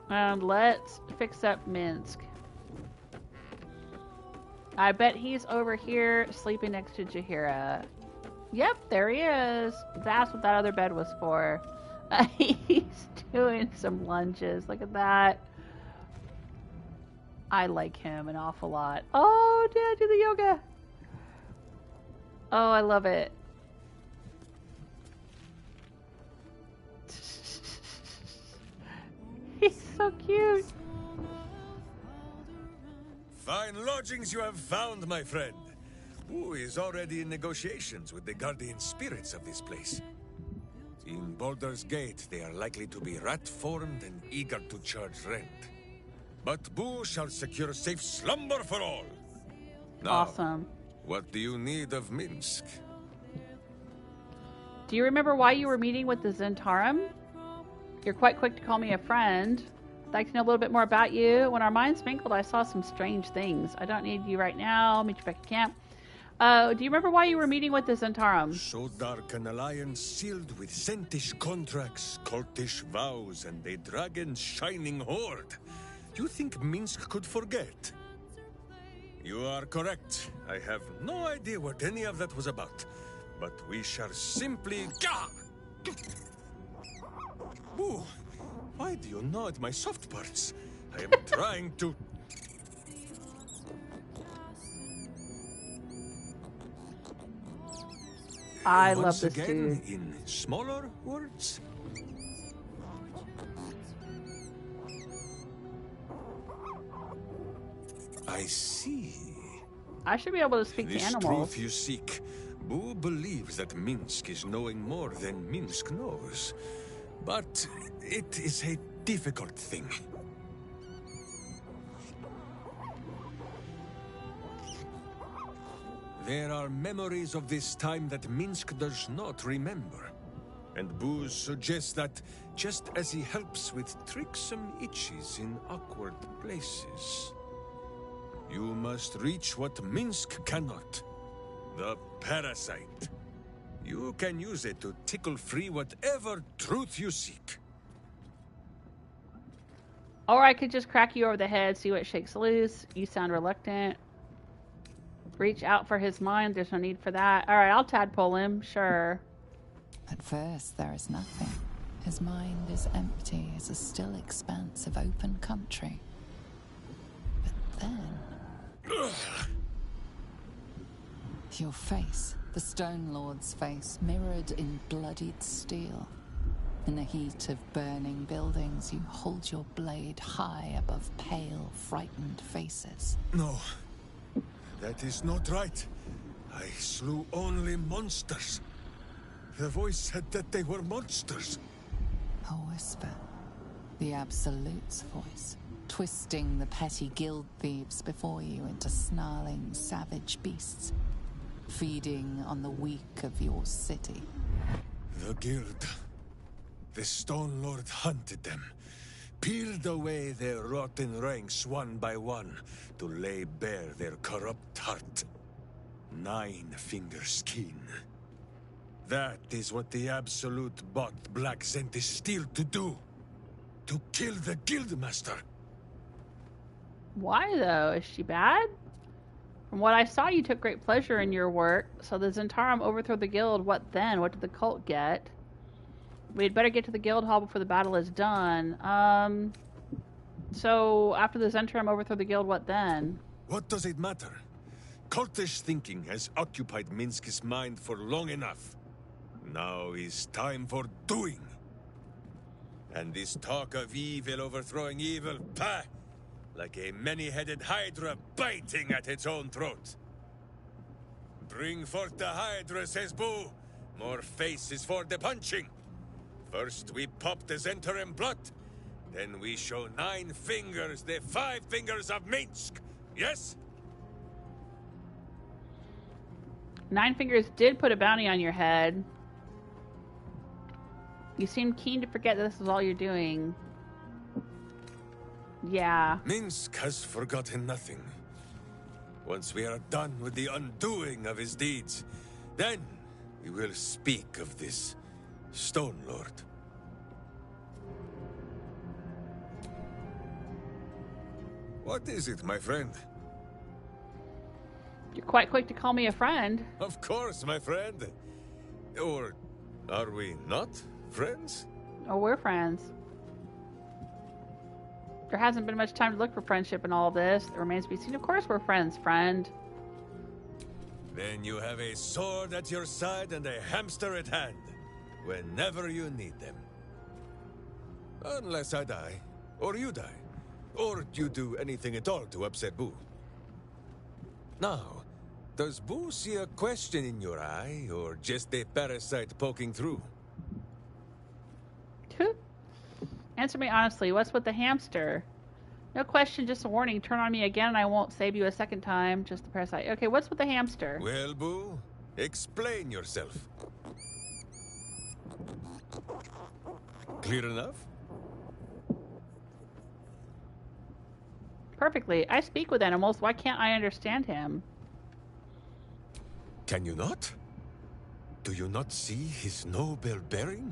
And let's fix up Minsc. I bet he's over here sleeping next to Jaheira. Yep, there he is. That's what that other bed was for. He's doing some lunges. Look at that. I like him an awful lot. Oh, Dad, do the yoga. Oh, I love it. He's so cute. Fine lodgings you have found, my friend. Who is already in negotiations with the guardian spirits of this place. In Baldur's Gate, they are likely to be rat-formed and eager to charge rent. But Boo shall secure safe slumber for all. Now, Awesome. what do you need of Minsc? Do you remember why you were meeting with the Zentarum? You're quite quick to call me a friend. I'd like to know a little bit more about you. When our minds mingled, I saw some strange things. I don't need you right now. I'll meet you back at camp. Do you remember why you were meeting with the Zentarum? So dark an alliance sealed with Sentish contracts, cultish vows, and a dragon's shining horde. You think Minsc could forget? You are correct. I have no idea what any of that was about. But we shall simply... Boo! Why do you gnaw at my soft parts? I am trying to... I love Once this again, too. in smaller words? I see. I should be able to speak to This animals. truth you seek. Boo believes that Minsc is knowing more than Minsc knows. But it is a difficult thing. There are memories of this time that Minsc does not remember. And Boo suggests that, just as he helps with tricksome itches in awkward places, you must reach what Minsc cannot. The parasite. You can use it to tickle free whatever truth you seek. Or I could just crack you over the head, see what shakes loose. You sound reluctant. Reach out for his mind. There's no need for that. Alright, I'll tadpole him. Sure. At first, there is nothing. His mind is empty as a still expanse of open country. But then... Your face, the Stone Lord's face, mirrored in bloodied steel. In the heat of burning buildings, you hold your blade high above pale, frightened faces. No, that is not right. I slew only monsters. The voice said that they were monsters. A whisper. The Absolute's voice, twisting the petty guild thieves before you into snarling, savage beasts, feeding on the weak of your city. The guild. The Stone Lord hunted them, peeled away their rotten ranks one by one to lay bare their corrupt heart. 9-finger skin. That is what the Absolute bought Black Zentish Steel to do. To kill the Guildmaster. Why though? Is she bad? From what I saw, you took great pleasure in your work. So the Zentarum overthrew the guild. What then? What did the cult get? We'd better get to the guild hall before the battle is done. So after the Zentarum overthrew the guild, what then? What does it matter? Cultish thinking has occupied Minsc's mind for long enough. Now is time for doing. And this talk of evil overthrowing evil, pah! Like a many-headed hydra biting at its own throat. Bring forth the hydra, says Boo. More faces for the punching. First we pop the Zentarum blood, Then we show 9 fingers, the 5 fingers of Minsc. Yes? 9 Fingers did put a bounty on your head. You seem keen to forget that this is all you're doing. Yeah. Minsc has forgotten nothing. Once we are done with the undoing of his deeds, then we will speak of this Stone Lord. What is it, my friend? You're quite quick to call me a friend. Of course, my friend. Or are we not friends? Oh, we're friends. There hasn't been much time to look for friendship in all of this. It remains to be seen. Of course we're friends, friend. Then you have a sword at your side and a hamster at hand, whenever you need them. Unless I die, or you die, or you do anything at all to upset Boo. Now, does Boo see a question in your eye, or just a parasite poking through? Answer me honestly, what's with the hamster? No question, just a warning. Turn on me again and I won't save you a second time. Just the parasite. Okay, what's with the hamster? Well, Boo, explain yourself. Clear enough? Perfectly. I speak with animals. Why can't I understand him? Can you not? Do you not see his noble bearing?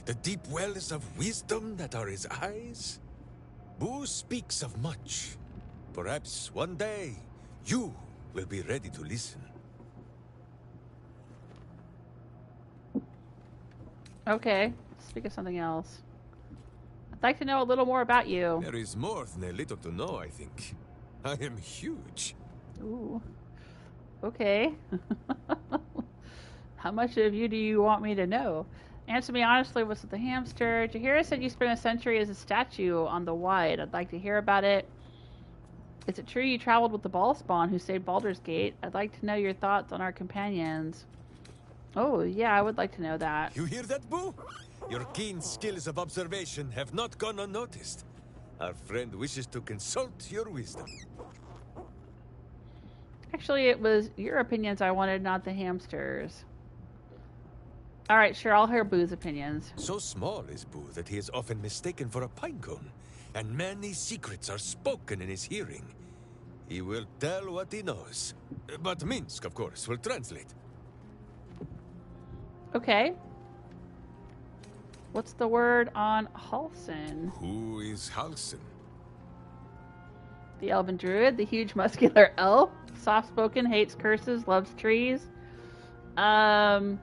The deep wells of wisdom that are his eyes? Boo speaks of much. Perhaps one day, you will be ready to listen. Okay, speak of something else. I'd like to know a little more about you. There is more than a little to know, I think. I am huge. Ooh. Okay. How much of you do you want me to know? Answer me honestly, what's with the hamster? Jahira said you spent a century as a statue on the Wide. I'd like to hear about it. Is it true you traveled with the ball spawn who saved Baldur's Gate? I'd like to know your thoughts on our companions. Oh, yeah, I would like to know that. You hear that, Boo? Your keen skills of observation have not gone unnoticed. Our friend wishes to consult your wisdom. Actually, it was your opinions I wanted, not the hamsters. Alright, sure, I'll hear Boo's opinions. So small is Boo that he is often mistaken for a pinecone, and many secrets are spoken in his hearing. He will tell what he knows. But Minsc, of course, will translate. Okay. What's the word on Halsin? Who is Halsin? The elven druid, the huge muscular elf, soft-spoken, hates curses, loves trees. Aww.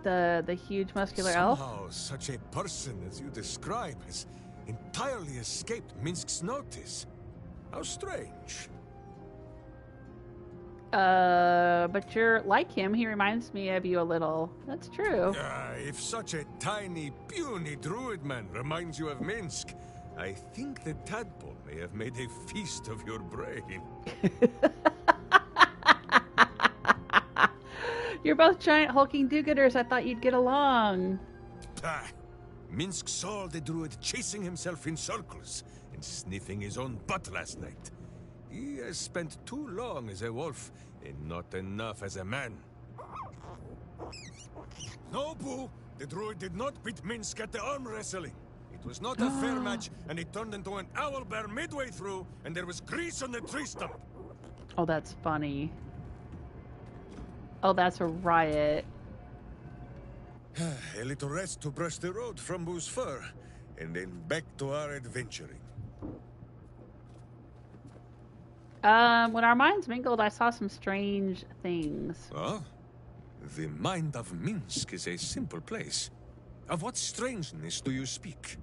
The huge muscular elf. Somehow, such a person as you describe has entirely escaped Minsc's notice. How strange. But you're like him. He reminds me of you a little. That's true. If such a tiny, puny druid man reminds you of Minsc, I think the tadpole may have made a feast of your brain. You're both giant hulking do-gooders. I thought you'd get along. Minsc saw the druid chasing himself in circles and sniffing his own butt last night. He has spent too long as a wolf and not enough as a man. No, Boo! The druid did not beat Minsc at the arm wrestling. It was not a fair match, and it turned into an owlbear midway through, and there was grease on the tree stump. Oh, that's funny. Oh, that's a riot. A little rest to brush the road from Boo's fur, and then back to our adventuring. When our minds mingled, I saw some strange things. Oh? The mind of Minsc is a simple place. Of what strangeness do you speak?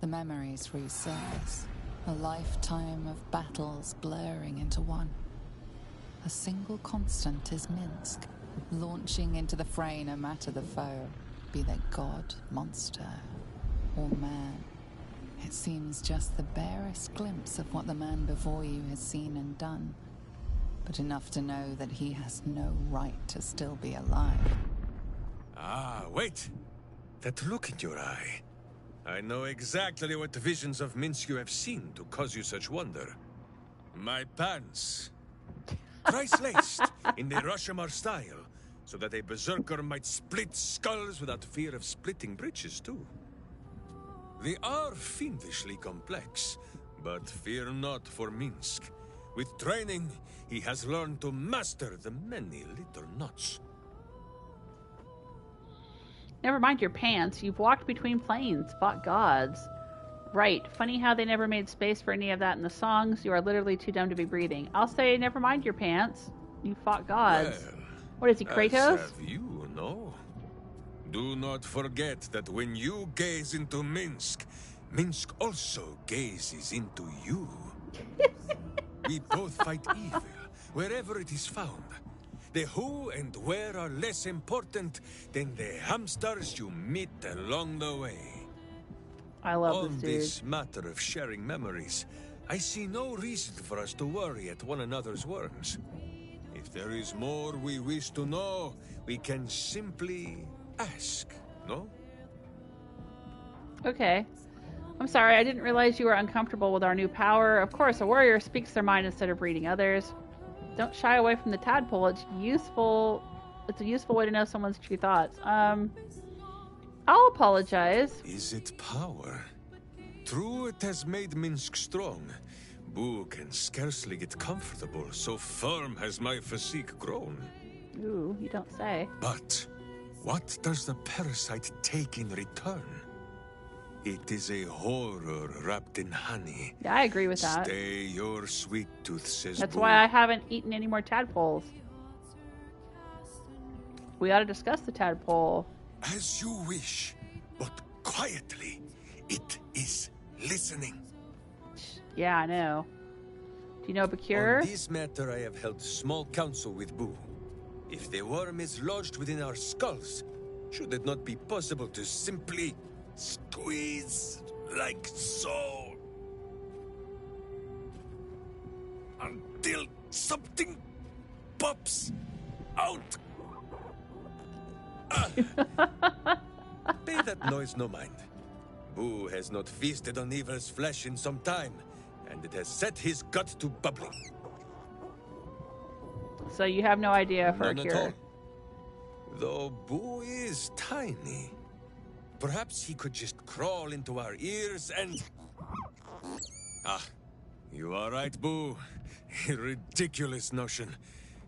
The memories resurface. A lifetime of battles blurring into one. A single constant is Minsc, launching into the fray no matter the foe, be they god, monster, or man. It seems just the barest glimpse of what the man before you has seen and done. but enough to know that he has no right to still be alive. Ah, wait! That look in your eye. I know exactly what visions of Minsc you have seen to cause you such wonder. My pants. Thrice-laced in the Rashomar style, so that a berserker might split skulls without fear of splitting breeches too. They are fiendishly complex, but fear not for Minsc. With training, he has learned to master the many little knots. Never mind your pants. You've walked between planes, fought gods. Right. Funny how they never made space for any of that in the songs. You are literally too dumb to be breathing. I'll say, never mind your pants. You fought gods. Well, what is he, Kratos? As have you, no? Do not forget that when you gaze into Minsc, Minsc also gazes into you. We both fight evil, wherever it is found. The who and where are less important than the hamsters you meet along the way. I love On this dude. this matter of sharing memories, I see no reason for us to worry at one another's worms. If there is more we wish to know, we can simply ask, no? Okay. I'm sorry, I didn't realize you were uncomfortable with our new power. Of course, a warrior speaks their mind instead of reading others. Don't shy away from the tadpole. It's useful. It's a useful way to know someone's true thoughts. I'll apologize. Is it power? True, it has made Minsc strong. Boo can scarcely get comfortable, so firm has my physique grown. Ooh, you don't say. But what does the parasite take in return? It is a horror wrapped in honey. Yeah, I agree with that. Stay your sweet tooth, says That's Boo. why I haven't eaten any more tadpoles. We ought to discuss the tadpole. As you wish, but quietly. It is listening. Yeah, I know. Do you know of a cure? On this matter, I have held small council with Boo. If the worm is lodged within our skulls, should it not be possible to simply squeeze like so until something pops out? Pay that noise no mind. Boo has not feasted on evil's flesh in some time, and it has set his gut to bubbling. So you have no idea for None a at cure. all. Though Boo is tiny, perhaps he could just crawl into our ears and... Ah, you are right, Boo. A ridiculous notion.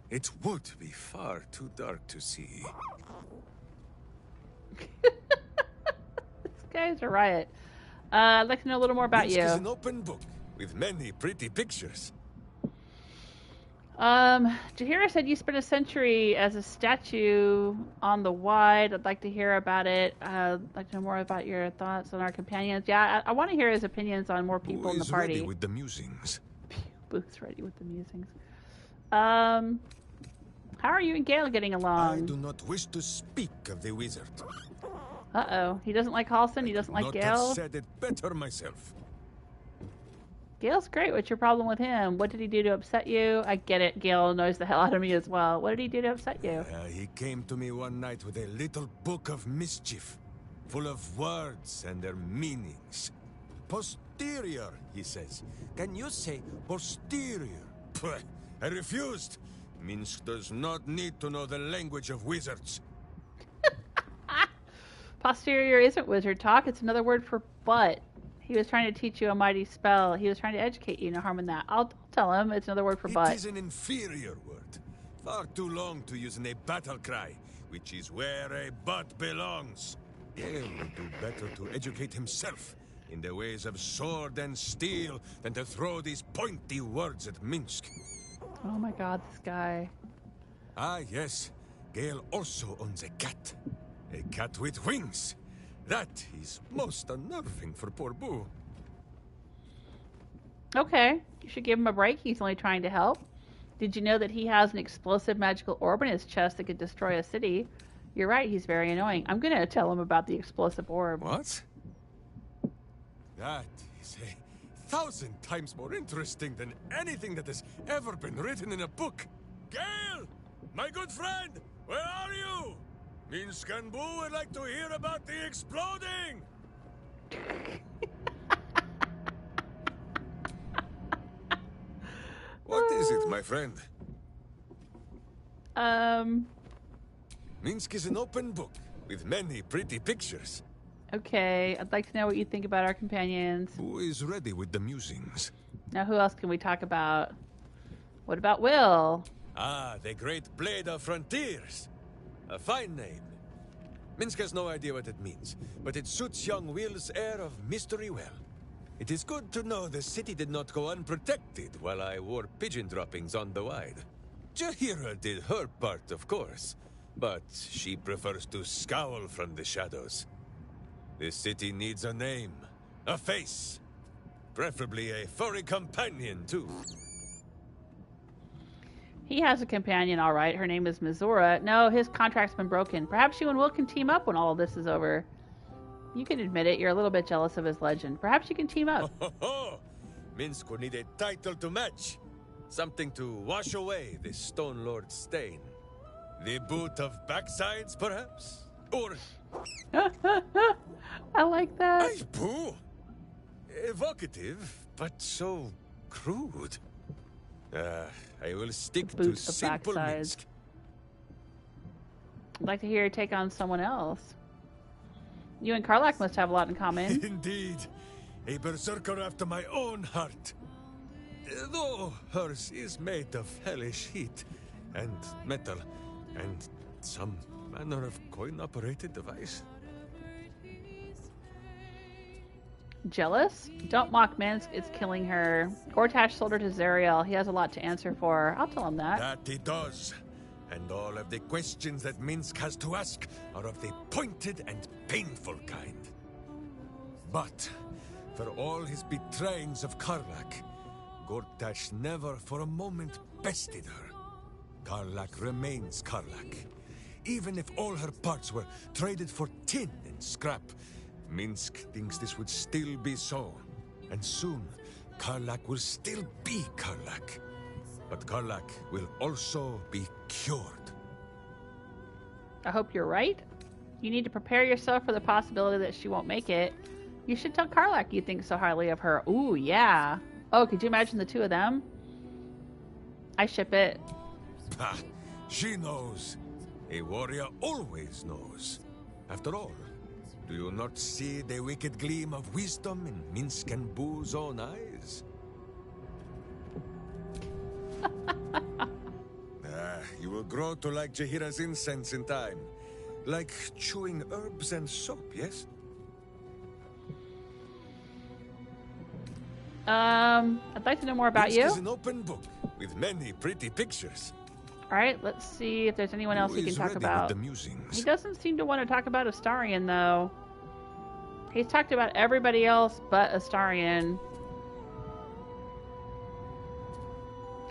It would be far too dark to see. This guy's a riot. I'd like to know a little more about Minsc you. is an open book with many pretty pictures. Jaheira said you spent a century as a statue on the Wide. I'd like to hear about it. I'd like to know more about your thoughts on our companions. Yeah, I want to hear his opinions on more people Boo in the is party. ready with the musings. Booth's ready with the musings. How are you and Gale getting I along? do not wish to speak of the wizard. Uh-oh. He doesn't like Halsin? He doesn't like Not Gale? have said it better myself. Gale's great. What's your problem with him? What did he do to upset you? I get it. Gale annoys the hell out of me as well. What did he do to upset you? He came to me one night with a little book of mischief, full of words and their meanings. Posterior, he says. Can you say posterior? Pwah, I refused. Minsc does not need to know the language of wizards. Posterior isn't wizard talk. It's another word for butt. He was trying to teach you a mighty spell. He was trying to educate you. No harm in that. I'll tell him. It's another word for butt. It is an inferior word. Far too long to use in a battle cry, which is where a butt belongs. Gale would do better to educate himself in the ways of sword and steel than to throw these pointy words at Minsc. Oh my god, this guy. Ah, yes. Gale also owns a cat. A cat with wings. That is most unnerving for poor Boo. Okay, you should give him a break. He's only trying to help. Did you know that he has an explosive magical orb in his chest that could destroy a city? You're right, he's very annoying. I'm going to tell him about the explosive orb. What? That is a 1,000 times more interesting than anything that has ever been written in a book. Gale! My good friend! Where are you? Minsc Boo would like to hear about the exploding! What is it, my friend? Minsc is an open book with many pretty pictures. Okay, I'd like to know what you think about our companions. Who is ready with the musings? Now, who else can we talk about? What about Wyll? Ah, the great blade of frontiers. A fine name. Minsc has no idea what it means, but it suits young Wyll's air of mystery well. It is good to know the city did not go unprotected while I wore pigeon droppings on the wide. Jaheira did her part, of course, but she prefers to scowl from the shadows. This city needs a name, a face, preferably a furry companion, too. He has a companion, all right. Her name is Mizora. No, his contract's been broken. Perhaps you and Wyll can team up when all of this is over. You can admit it, you're a little bit jealous of his legend. Perhaps you can team up. Minsc will need a title to match. Something to wash away this Stone Lord's stain. The boot of backsides, perhaps? Or... I like that. Ay, Boo! Evocative, but so crude. I will stick to simple Minsc. I'd like to hear your take on someone else. You and Karlach must have a lot in common. Indeed. A berserker after my own heart. Though hers is made of hellish heat, and metal, and some manner of coin-operated device. Jealous? Don't mock Minsc, it's killing her. Gortash sold her to Zariel. He has a lot to answer for. I'll tell him that. That he does. And all of the questions that Minsc has to ask are of the pointed and painful kind. But, for all his betrayings of Karlach, Gortash never for a moment bested her. Karlach remains Karlach. Even if all her parts were traded for tin and scrap, Minsc thinks this would still be so. And soon, Karlach will still be Karlach. But Karlach will also be cured. I hope you're right. You need to prepare yourself for the possibility that she won't make it. You should tell Karlach you think so highly of her. Ooh, yeah. Oh, could you imagine the two of them? I ship it. Ha! She knows. A warrior always knows. After all, do you not see the wicked gleam of wisdom in Minsc Boo's own eyes? You will grow to like Jaheira's incense in time. Like chewing herbs and soap, yes? I'd like to know more about you. Minsc is an open book with many pretty pictures. Alright, let's see if there's anyone else we can talk about. He doesn't seem to want to talk about Astarion, though. He's talked about everybody else but Astarion.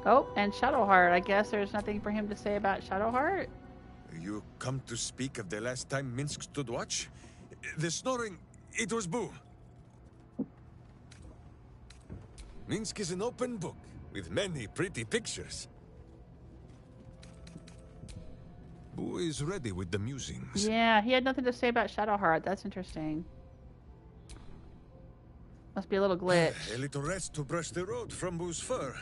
Oh, and Shadowheart. I guess there's nothing for him to say about Shadowheart. You come to speak of the last time Minsc stood watch? The snoring, it was Boo. Minsc is an open book with many pretty pictures. Boo is ready with the musings. Yeah, he had nothing to say about Shadowheart. That's interesting. Must be a little glitch. A little rest to brush the road from Boo's fur.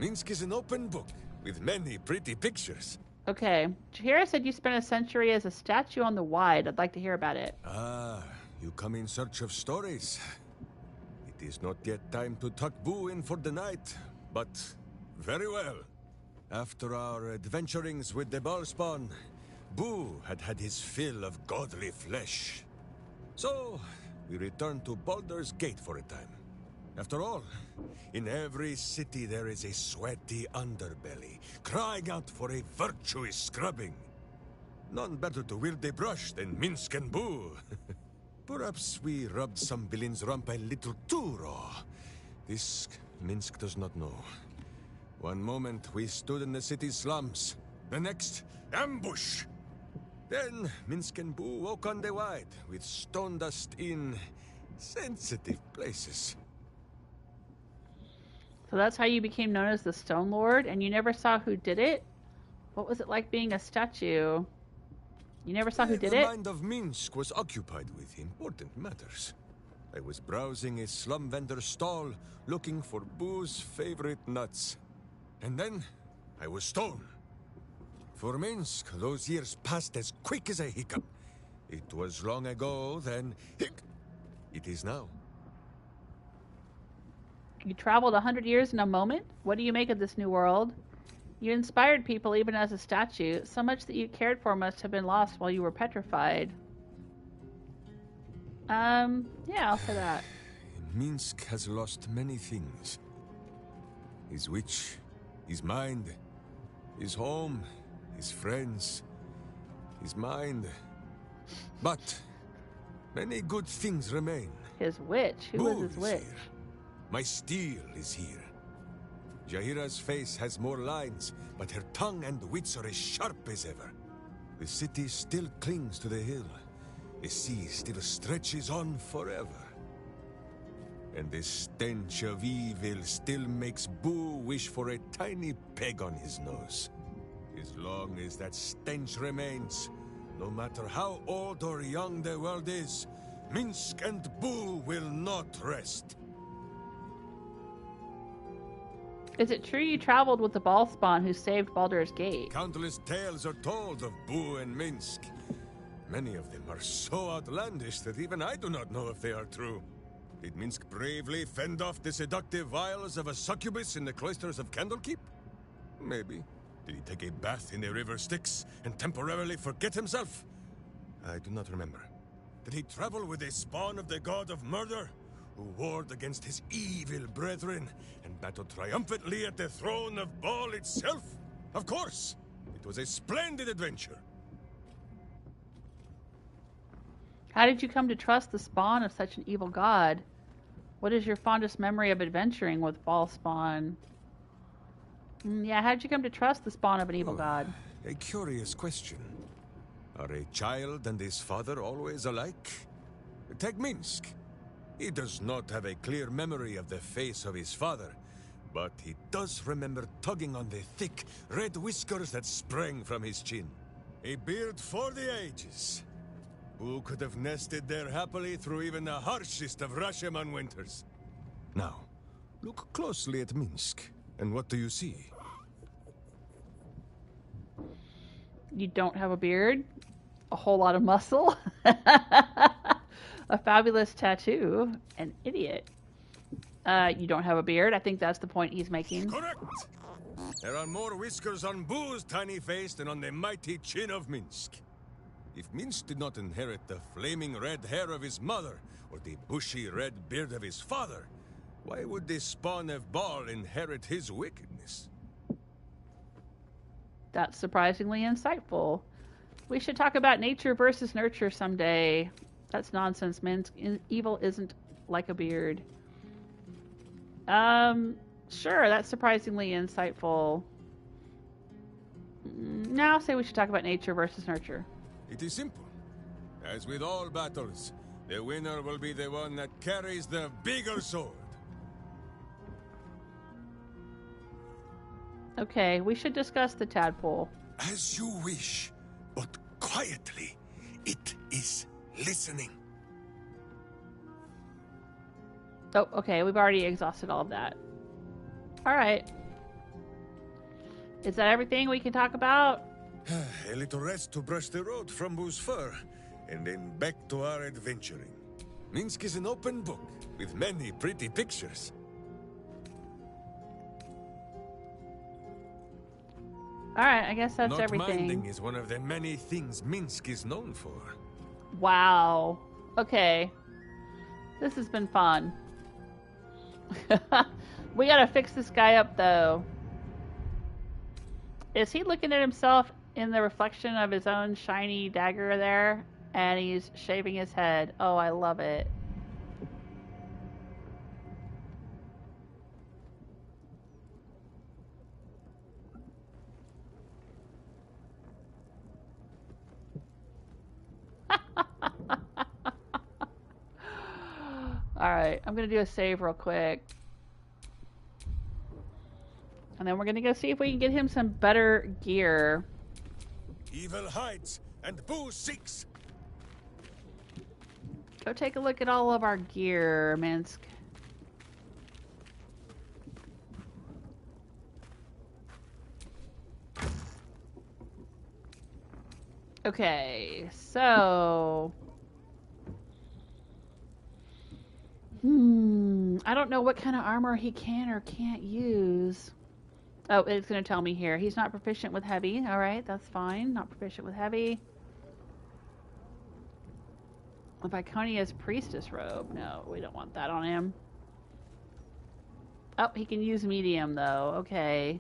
Minsc is an open book with many pretty pictures. Okay. Jaheira said you spent a century as a statue on the Wide. I'd like to hear about it. Ah, you come in search of stories. It is not yet time to tuck Boo in for the night, but very well. After our adventurings with the Ballspawn, Boo had had his fill of godly flesh. So, we returned to Baldur's Gate for a time. After all, in every city there is a sweaty underbelly, crying out for a virtuous scrubbing. None better to wield a brush than Minsc Boo. Perhaps we rubbed some villain's rump a little too raw. This Minsc does not know. One moment we stood in the city's slums, the next, ambush. Then Minsc Boo woke on the Wide with stone dust in sensitive places. So that's how you became known as the Stone Lord, and you never saw who did it? What was it like being a statue? You never saw who did the it? mind of Minsc was occupied with important matters. I was browsing a slum vendor's stall, looking for Boo's favorite nuts. And then, I was stolen. For Minsc, those years passed as quick as a hiccup. It was long ago, then, it is now. You traveled 100 years in a moment? What do you make of this new world? You inspired people even as a statue. So much that you cared for must have been lost while you were petrified. Yeah, I'll say that. Minsc has lost many things. His witch, his mind, his home, his friends, his mind. But many good things remain. His witch? Who was his witch? Here. My steel is here. Jaheira's face has more lines, but her tongue and wits are as sharp as ever. The city still clings to the hill. The sea still stretches on forever. And the stench of evil still makes Boo wish for a tiny peg on his nose. As long as that stench remains, no matter how old or young the world is, Minsc and Boo will not rest. Is it true you traveled with the ball spawn who saved Baldur's Gate? Countless tales are told of Boo and Minsc. Many of them are so outlandish that even I do not know if they are true. Did Minsc bravely fend off the seductive wiles of a succubus in the cloisters of Candlekeep? Maybe. Did he take a bath in the river Styx and temporarily forget himself? I do not remember. Did he travel with a spawn of the god of murder, who warred against his evil brethren and battled triumphantly at the throne of Baal itself? Of course! It was a splendid adventure. How did you come to trust the spawn of such an evil god? What is your fondest memory of adventuring with ball spawn? Yeah, how did you come to trust the spawn of an evil god? A curious question. Are a child and his father always alike? Take Minsc. He does not have a clear memory of the face of his father, but he does remember tugging on the thick, red whiskers that sprang from his chin. A beard for the ages. Who could have nested there happily through even the harshest of Rashomon winters? Now, look closely at Minsc, and what do you see? You don't have a beard, a whole lot of muscle, a fabulous tattoo, an idiot. You don't have a beard. I think that's the point he's making. Correct! There are more whiskers on Boo's tiny face than on the mighty chin of Minsc. If Minsc did not inherit the flaming red hair of his mother, or the bushy red beard of his father, why would the spawn of Baal inherit his wickedness? That's surprisingly insightful. We should talk about nature versus nurture someday. That's nonsense, Minsc. Evil isn't like a beard. Sure, that's surprisingly insightful. Now I'll say we should talk about nature versus nurture. It is simple. As with all battles, the winner will be the one that carries the bigger sword. Okay, we should discuss the tadpole. As you wish, but quietly. It is listening. Oh, okay, we've already exhausted all of that. Alright. Is that everything we can talk about? A little rest to brush the road from Boo's fur, and then back to our adventuring. Minsc is an open book, with many pretty pictures. Alright, I guess that's Not everything. minding is one of the many things Minsc is known for. Wow. Okay. This has been fun. We gotta fix this guy up, though. Is he looking at himself in the reflection of his own shiny dagger there? And he's shaving his head. Oh, I love it. Alright, I'm gonna do a save real quick. And then we're gonna go see if we can get him some better gear. Evil hides and Boo seeks. Go take a look at all of our gear, Minsc. Okay, so... I don't know what kind of armor he can or can't use. Oh, it's going to tell me here. He's not proficient with heavy. Alright, that's fine. Not proficient with heavy. Viconia's priestess robe. No, we don't want that on him. Oh, he can use medium, though. Okay.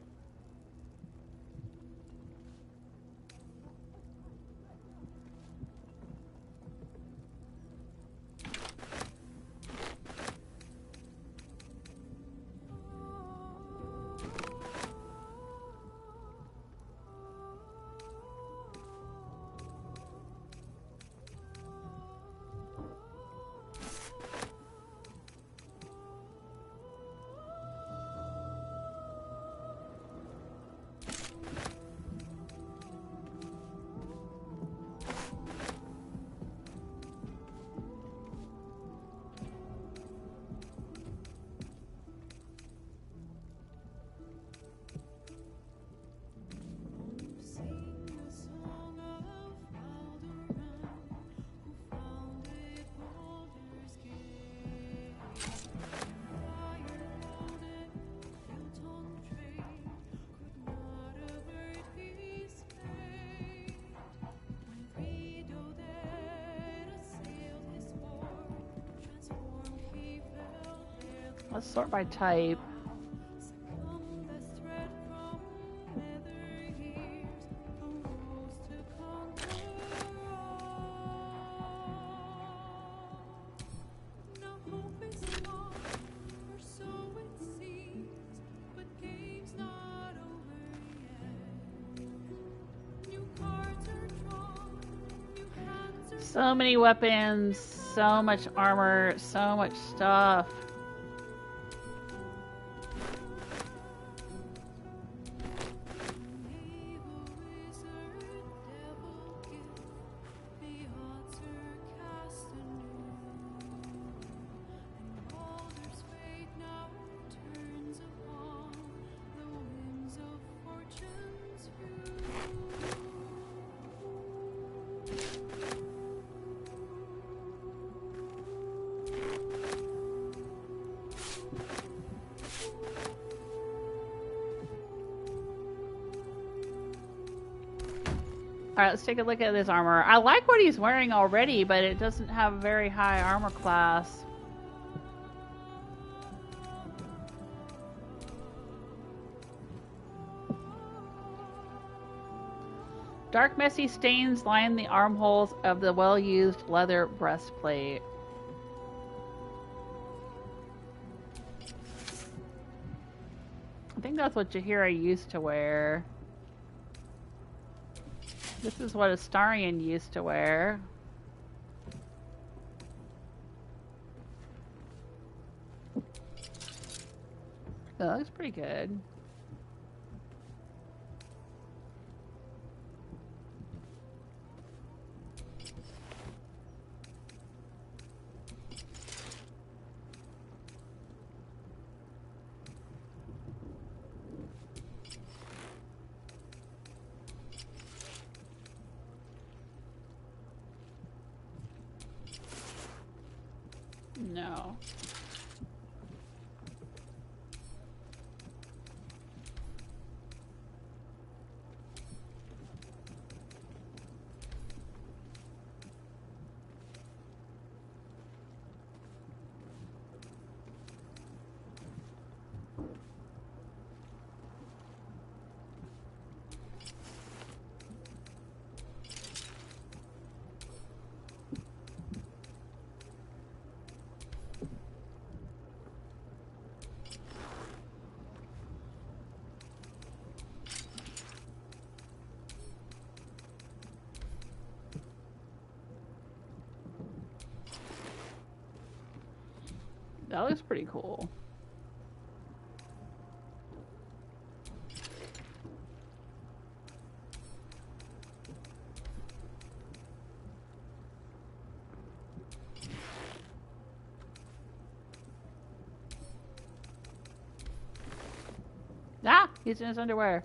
Let's sort by type. So many weapons, so much armor, so much stuff. Alright, let's take a look at this armor. I like what he's wearing already, but it doesn't have a very high armor class. Dark, messy stains line the armholes of the well-used leather breastplate. I think that's what Jaheira used to wear. This is what Astarion used to wear. Oh, that looks pretty good. No. That looks pretty cool. Ah! He's in his underwear.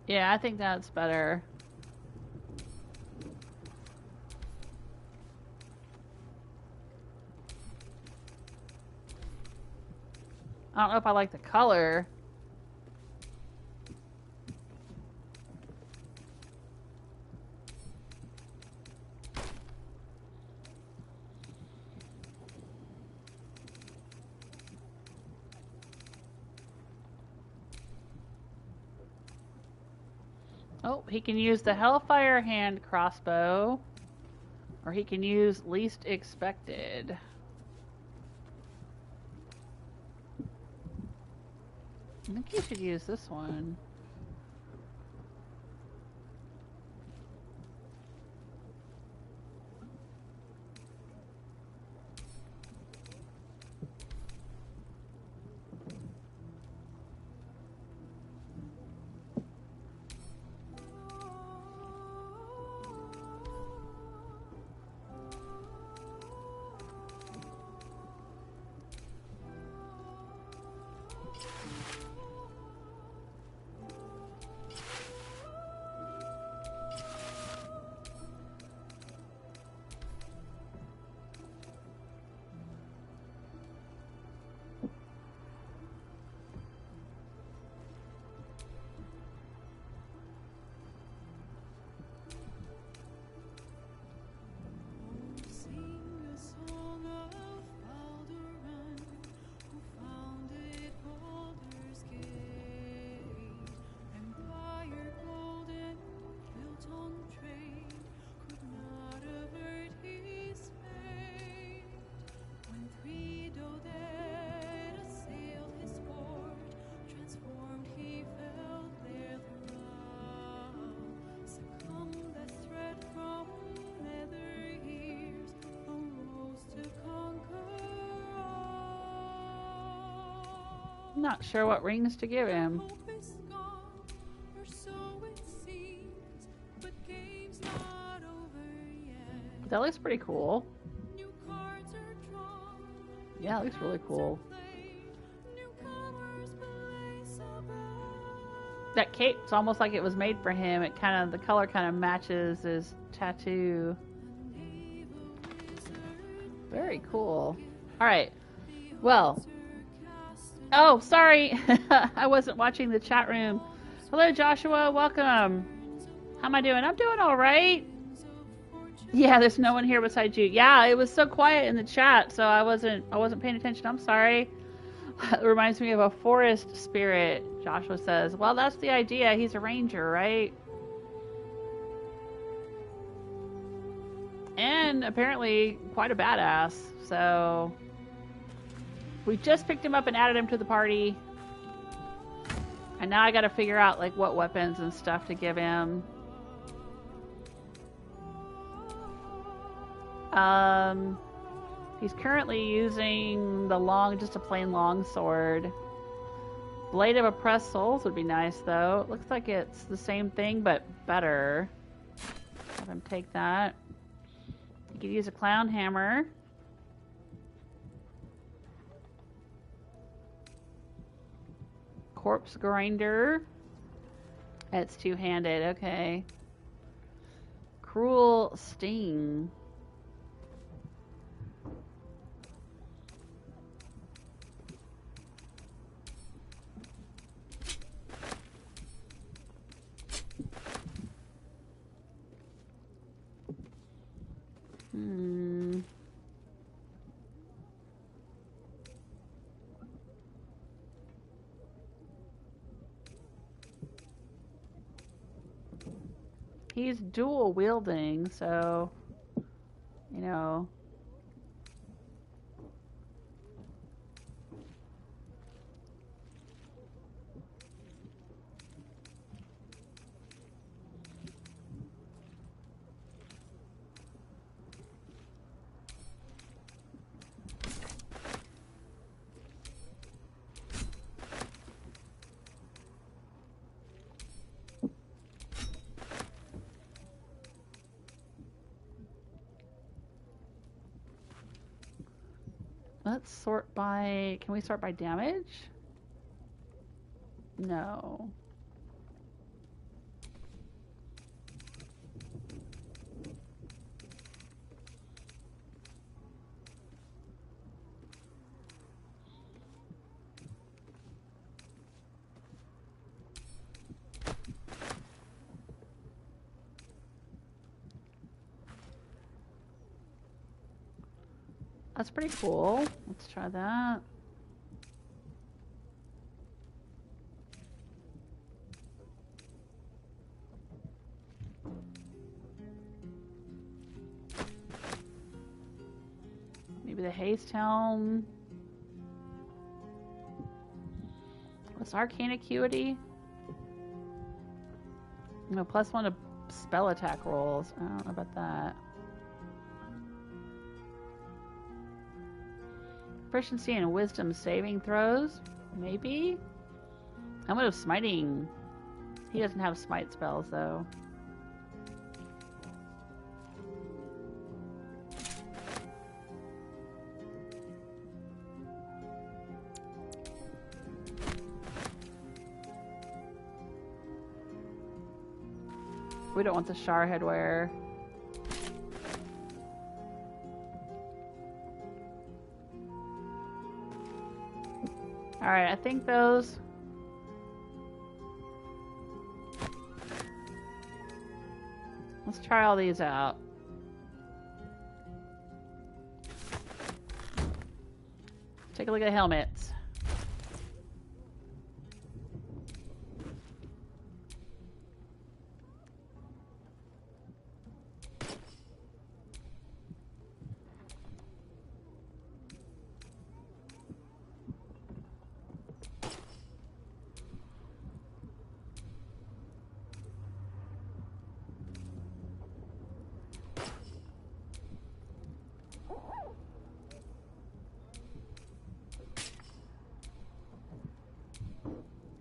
Yeah, I think that's better. I don't know if I like the color. Oh, he can use the Hellfire hand crossbow, or he can use least expected. I think you should use this one. Not sure what rings to give him. That looks pretty cool. Yeah, it looks really cool. That cape's almost like it was made for him. It kind of, the color kind of matches his tattoo. Very cool. All right. Well. Oh, sorry. I wasn't watching the chat room. Hello, Joshua. Welcome. How am I doing? I'm doing all right. Yeah, there's no one here besides you. Yeah, it was so quiet in the chat, so I wasn't paying attention. I'm sorry. It reminds me of a forest spirit, Joshua says. Well, that's the idea. He's a ranger, right? And apparently quite a badass. So we just picked him up and added him to the party. And now I gotta figure out like what weapons and stuff to give him. He's currently using the just a plain long sword. Blade of Oppressed Souls would be nice though. It looks like it's the same thing but better. Have him take that. You could use a clown hammer. Corpse grinder. It's two-handed, okay. Cruel sting. He's dual wielding, so, you know. Let's sort by... Can we sort by damage? No. That's pretty cool. Let's try that. Maybe the haste helm. What's arcane acuity? No, +1 to spell attack rolls. I don't know about that. Proficiency in wisdom saving throws? Maybe? How much of smiting? He doesn't have smite spells though. We don't want the Shar headwear. Alright, I think those... Let's try all these out. Take a look at the helmets.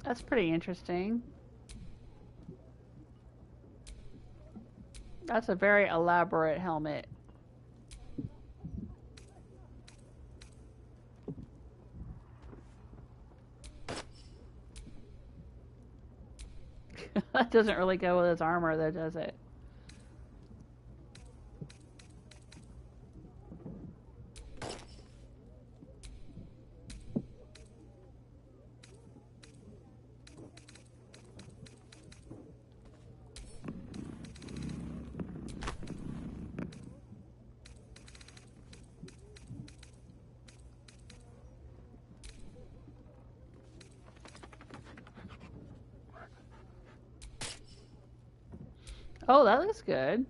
That's pretty interesting. That's a very elaborate helmet. That doesn't really go with his armor though, does it? Oh, that looks good.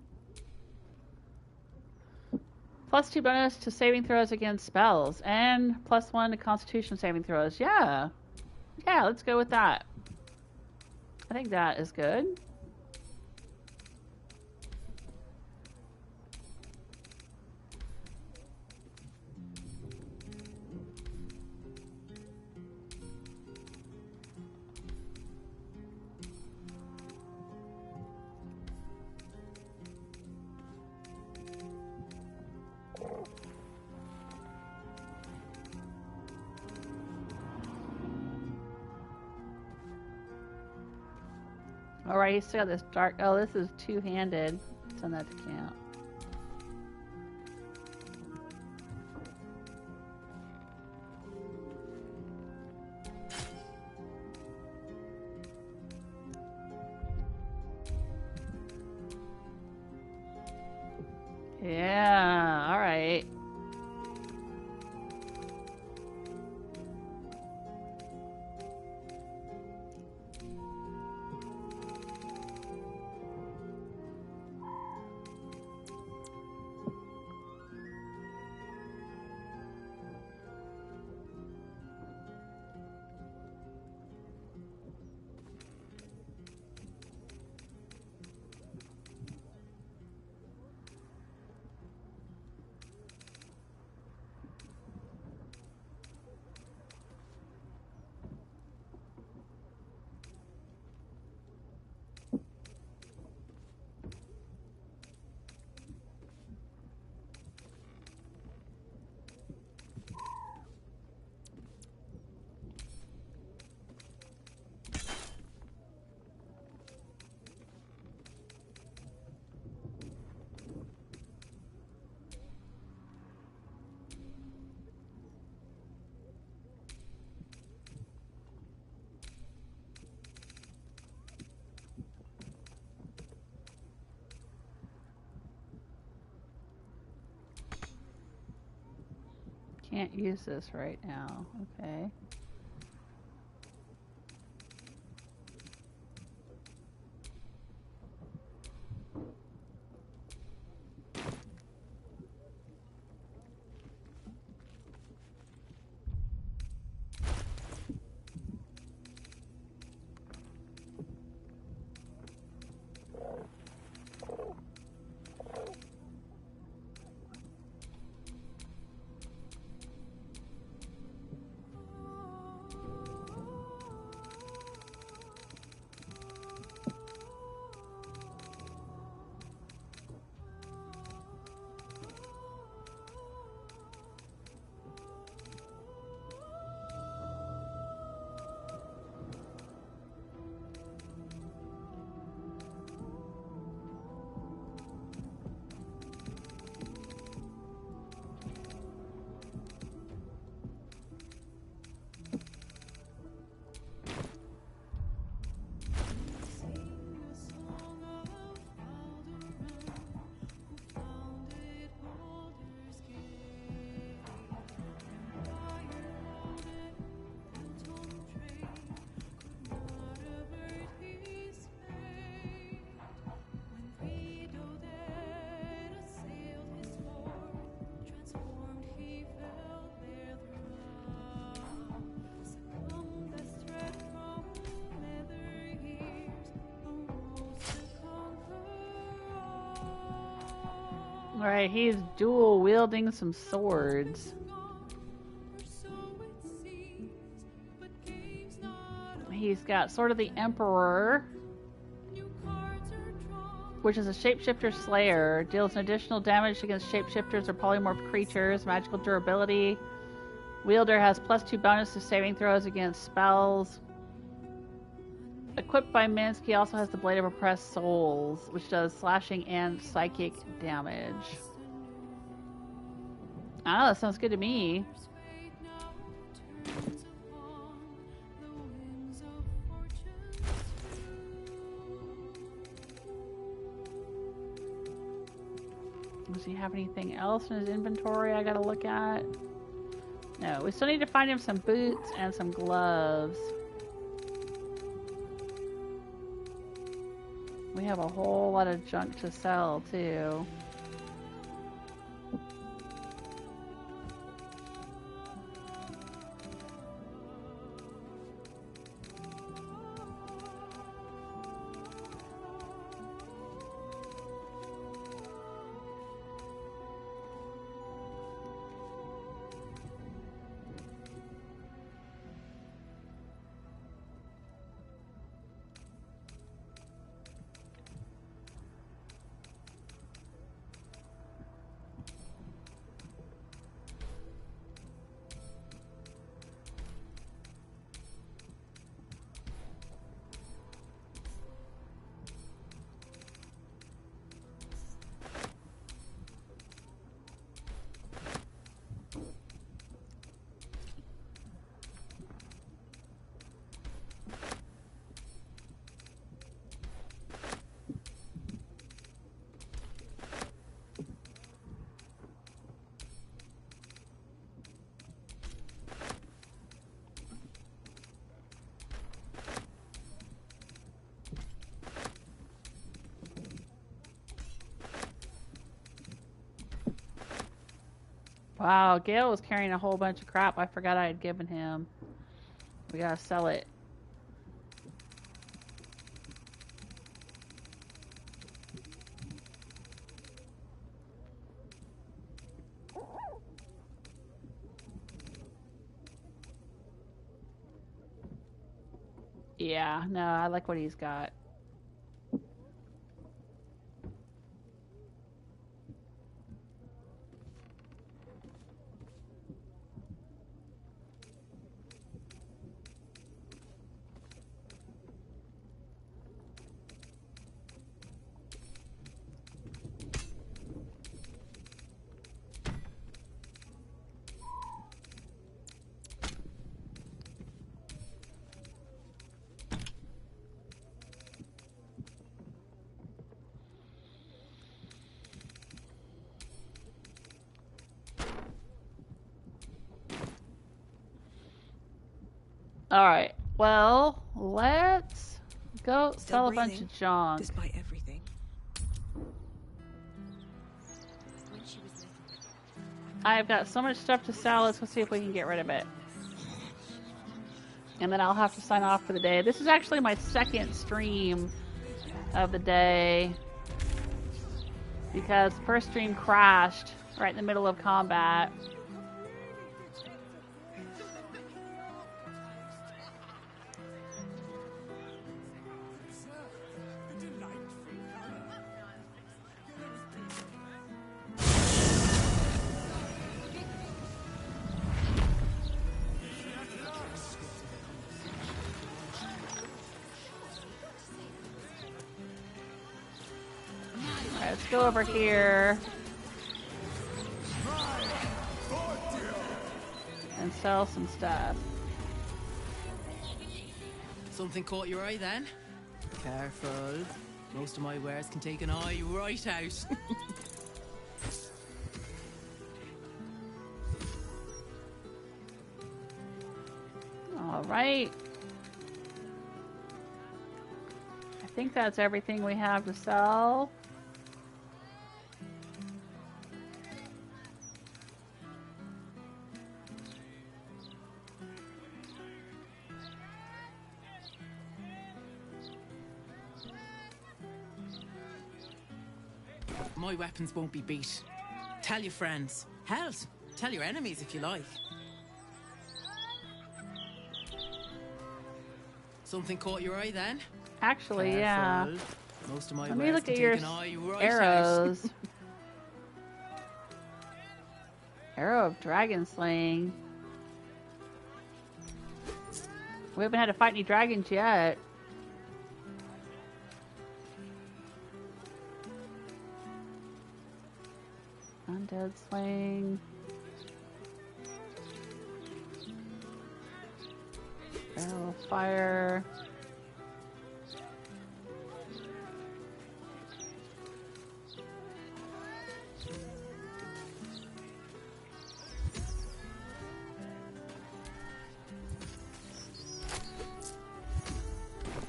+2 bonus to saving throws against spells, and +1 to Constitution saving throws. Yeah. Yeah, let's go with that. I think that is good. Alright, you still got this dark... Oh, this is two-handed. Send that to camp. Yeah, alright. Can't use this right now. Okay. Alright, he's dual wielding some swords. He's got Sword of the Emperor, which is a shapeshifter slayer. Deals an additional damage against shapeshifters or polymorph creatures. Magical durability. Wielder has +2 bonus to saving throws against spells. Equipped by Minsc, he also has the Blade of Oppressed Souls, which does slashing and psychic damage. Oh, that sounds good to me. Does he have anything else in his inventory I gotta look at? No, we still need to find him some boots and some gloves. We have a whole lot of junk to sell, too. Wow, Gale was carrying a whole bunch of crap I forgot I had given him. We gotta sell it. Yeah, no, I like what he's got. Alright, well, let's go Still sell a bunch breathing, of junk. despite everything. I've got so much stuff to sell, let's go see if we can get rid of it. And then I'll have to sign off for the day. This is actually my second stream of the day. Because the first stream crashed right in the middle of combat. Let's go over here and sell some stuff. Something caught your eye then? Careful. Most of my wares can take an eye right out. All right. I think that's everything we have to sell. My weapons won't be beat. Tell your friends. Hell, tell your enemies if you like. Something caught your eye then? Actually, Careful. yeah. Most of my Let me wares look can at take your an eye right arrows. out. Arrow of dragon slaying. We haven't had to fight any dragons yet. Undead slaying. Arrow of fire.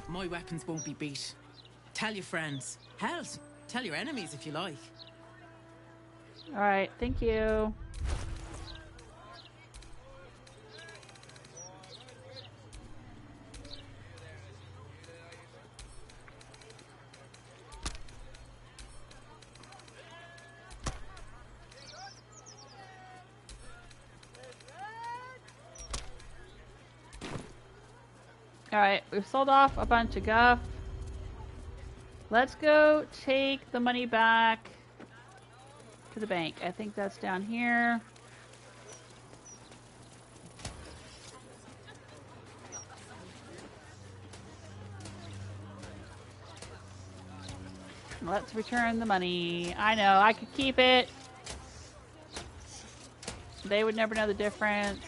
My weapons won't be beat. Tell your friends. Hell, tell your enemies if you like. Alright, thank you. Alright, we've sold off a bunch of guff. Let's go take the money back to the bank. I think that's down here. Let's return the money. I know, I could keep it. They would never know the difference.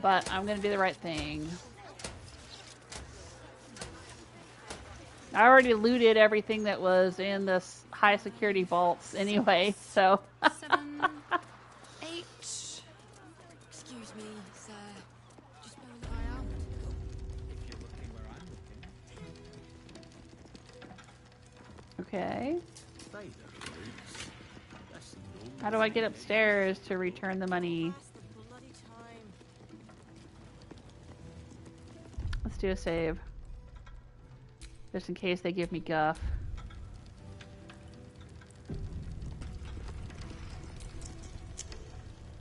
But I'm gonna do the right thing. I already looted everything that was in this high security vaults anyway, so. 7, 8. Excuse me, sir. Just know that I am. If you're looking where I'm looking. Okay. Stay there, please. That's the How do I get upstairs to return the money? Let's do a save. Just in case they give me guff.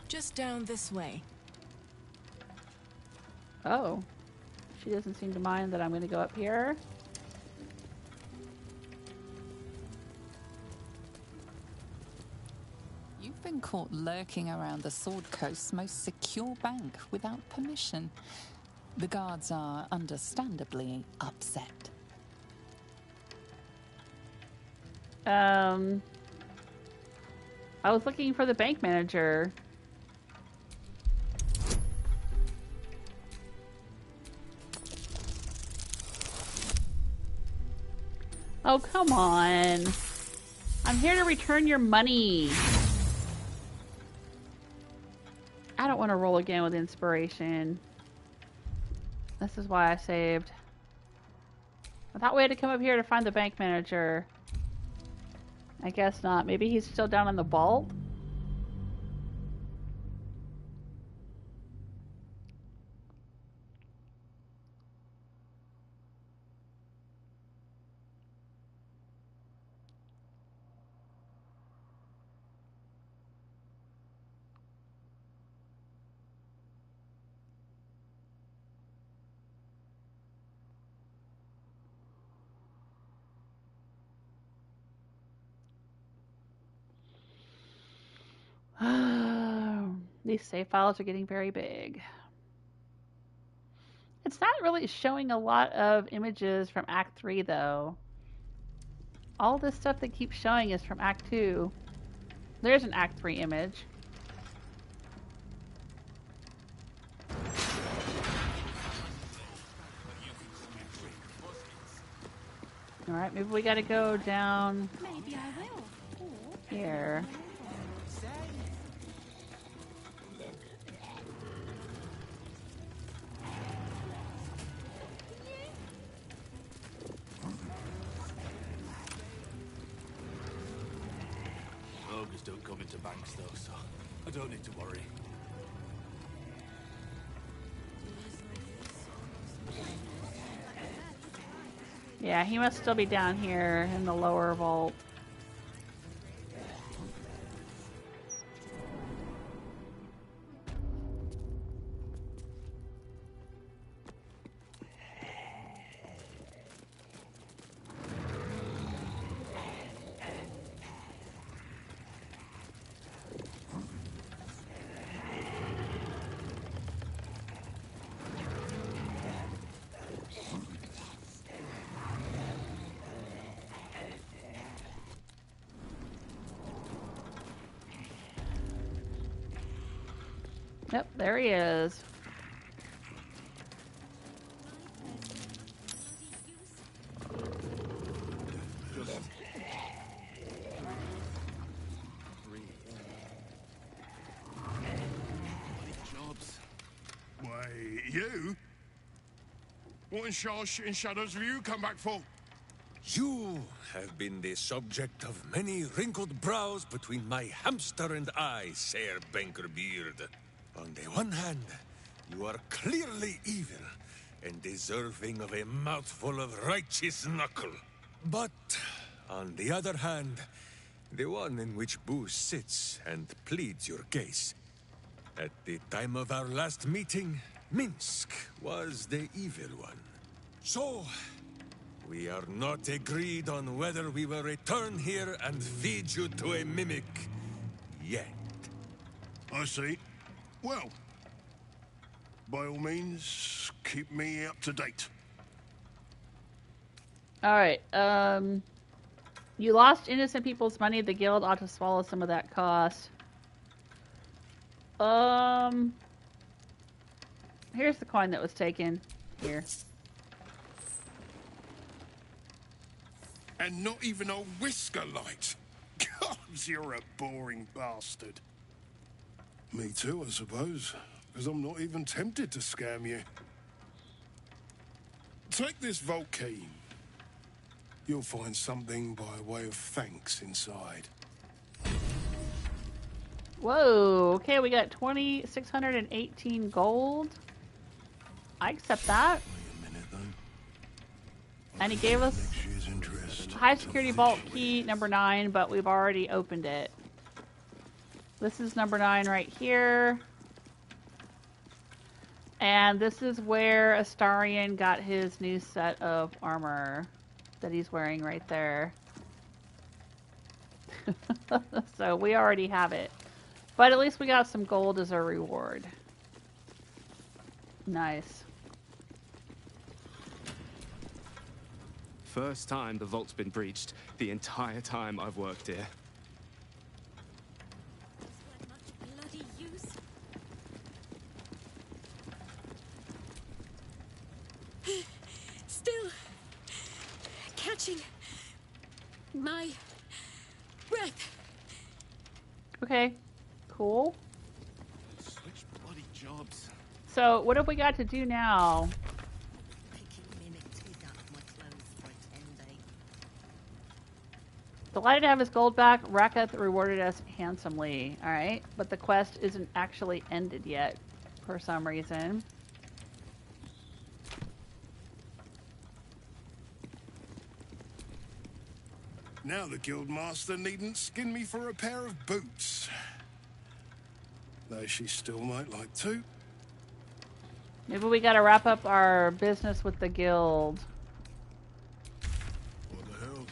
Just down this way. Oh. She doesn't seem to mind that I'm going to go up here. You've been caught lurking around the Sword Coast's most secure bank without permission. The guards are understandably upset. I was looking for the bank manager. Oh, come on. I'm here to return your money. I don't want to roll again with inspiration. This is why I saved. I thought we had to come up here to find the bank manager. I guess not. Maybe he's still down in the vault? These save files are getting very big. It's not really showing a lot of images from Act 3, though. All this stuff that keeps showing is from Act 2. There's an Act 3 image. Alright, maybe we gotta go down here. Ogres don't come into banks though, so I don't need to worry. Yeah, he must still be down here in the lower vault. Yep, there he is. Jobs. Why, you? What in shadows have you come back for? You have been the subject of many wrinkled brows between my hamster and I, Sir Bankerbeard. On the one hand, you are clearly evil and deserving of a mouthful of righteous knuckle. But, on the other hand, the one in which Boo sits and pleads your case. At the time of our last meeting, Minsc was the evil one. So, we are not agreed on whether we will return here and feed you to a mimic yet. I see. Well, by all means, keep me up to date. Alright, you lost innocent people's money. The guild ought to swallow some of that cost. Here's the coin that was taken. Here. And not even a whisker light. Gozz, you're a boring bastard. Me too, I suppose, because I'm not even tempted to scam you. Take this vault key. You'll find something by way of thanks inside. Whoa, okay, we got 2,618 gold. I accept that. Wait a minute, though. And he gave us high security vault key number 9, but we've already opened it. This is number 9 right here. And this is where Astarion got his new set of armor that he's wearing right there. So we already have it. But at least we got some gold as a reward. Nice. First time the vault's been breached the entire time I've worked here. Bloody use. Still catching my breath. Okay, cool. Switch bloody jobs. So what have we got to do now? Delighted to have his gold back. Rakath rewarded us handsomely. Alright, but the quest isn't actually ended yet for some reason. Now the guildmaster needn't skin me for a pair of boots. Though she still might like to. Maybe we gotta wrap up our business with the guild. What the hell?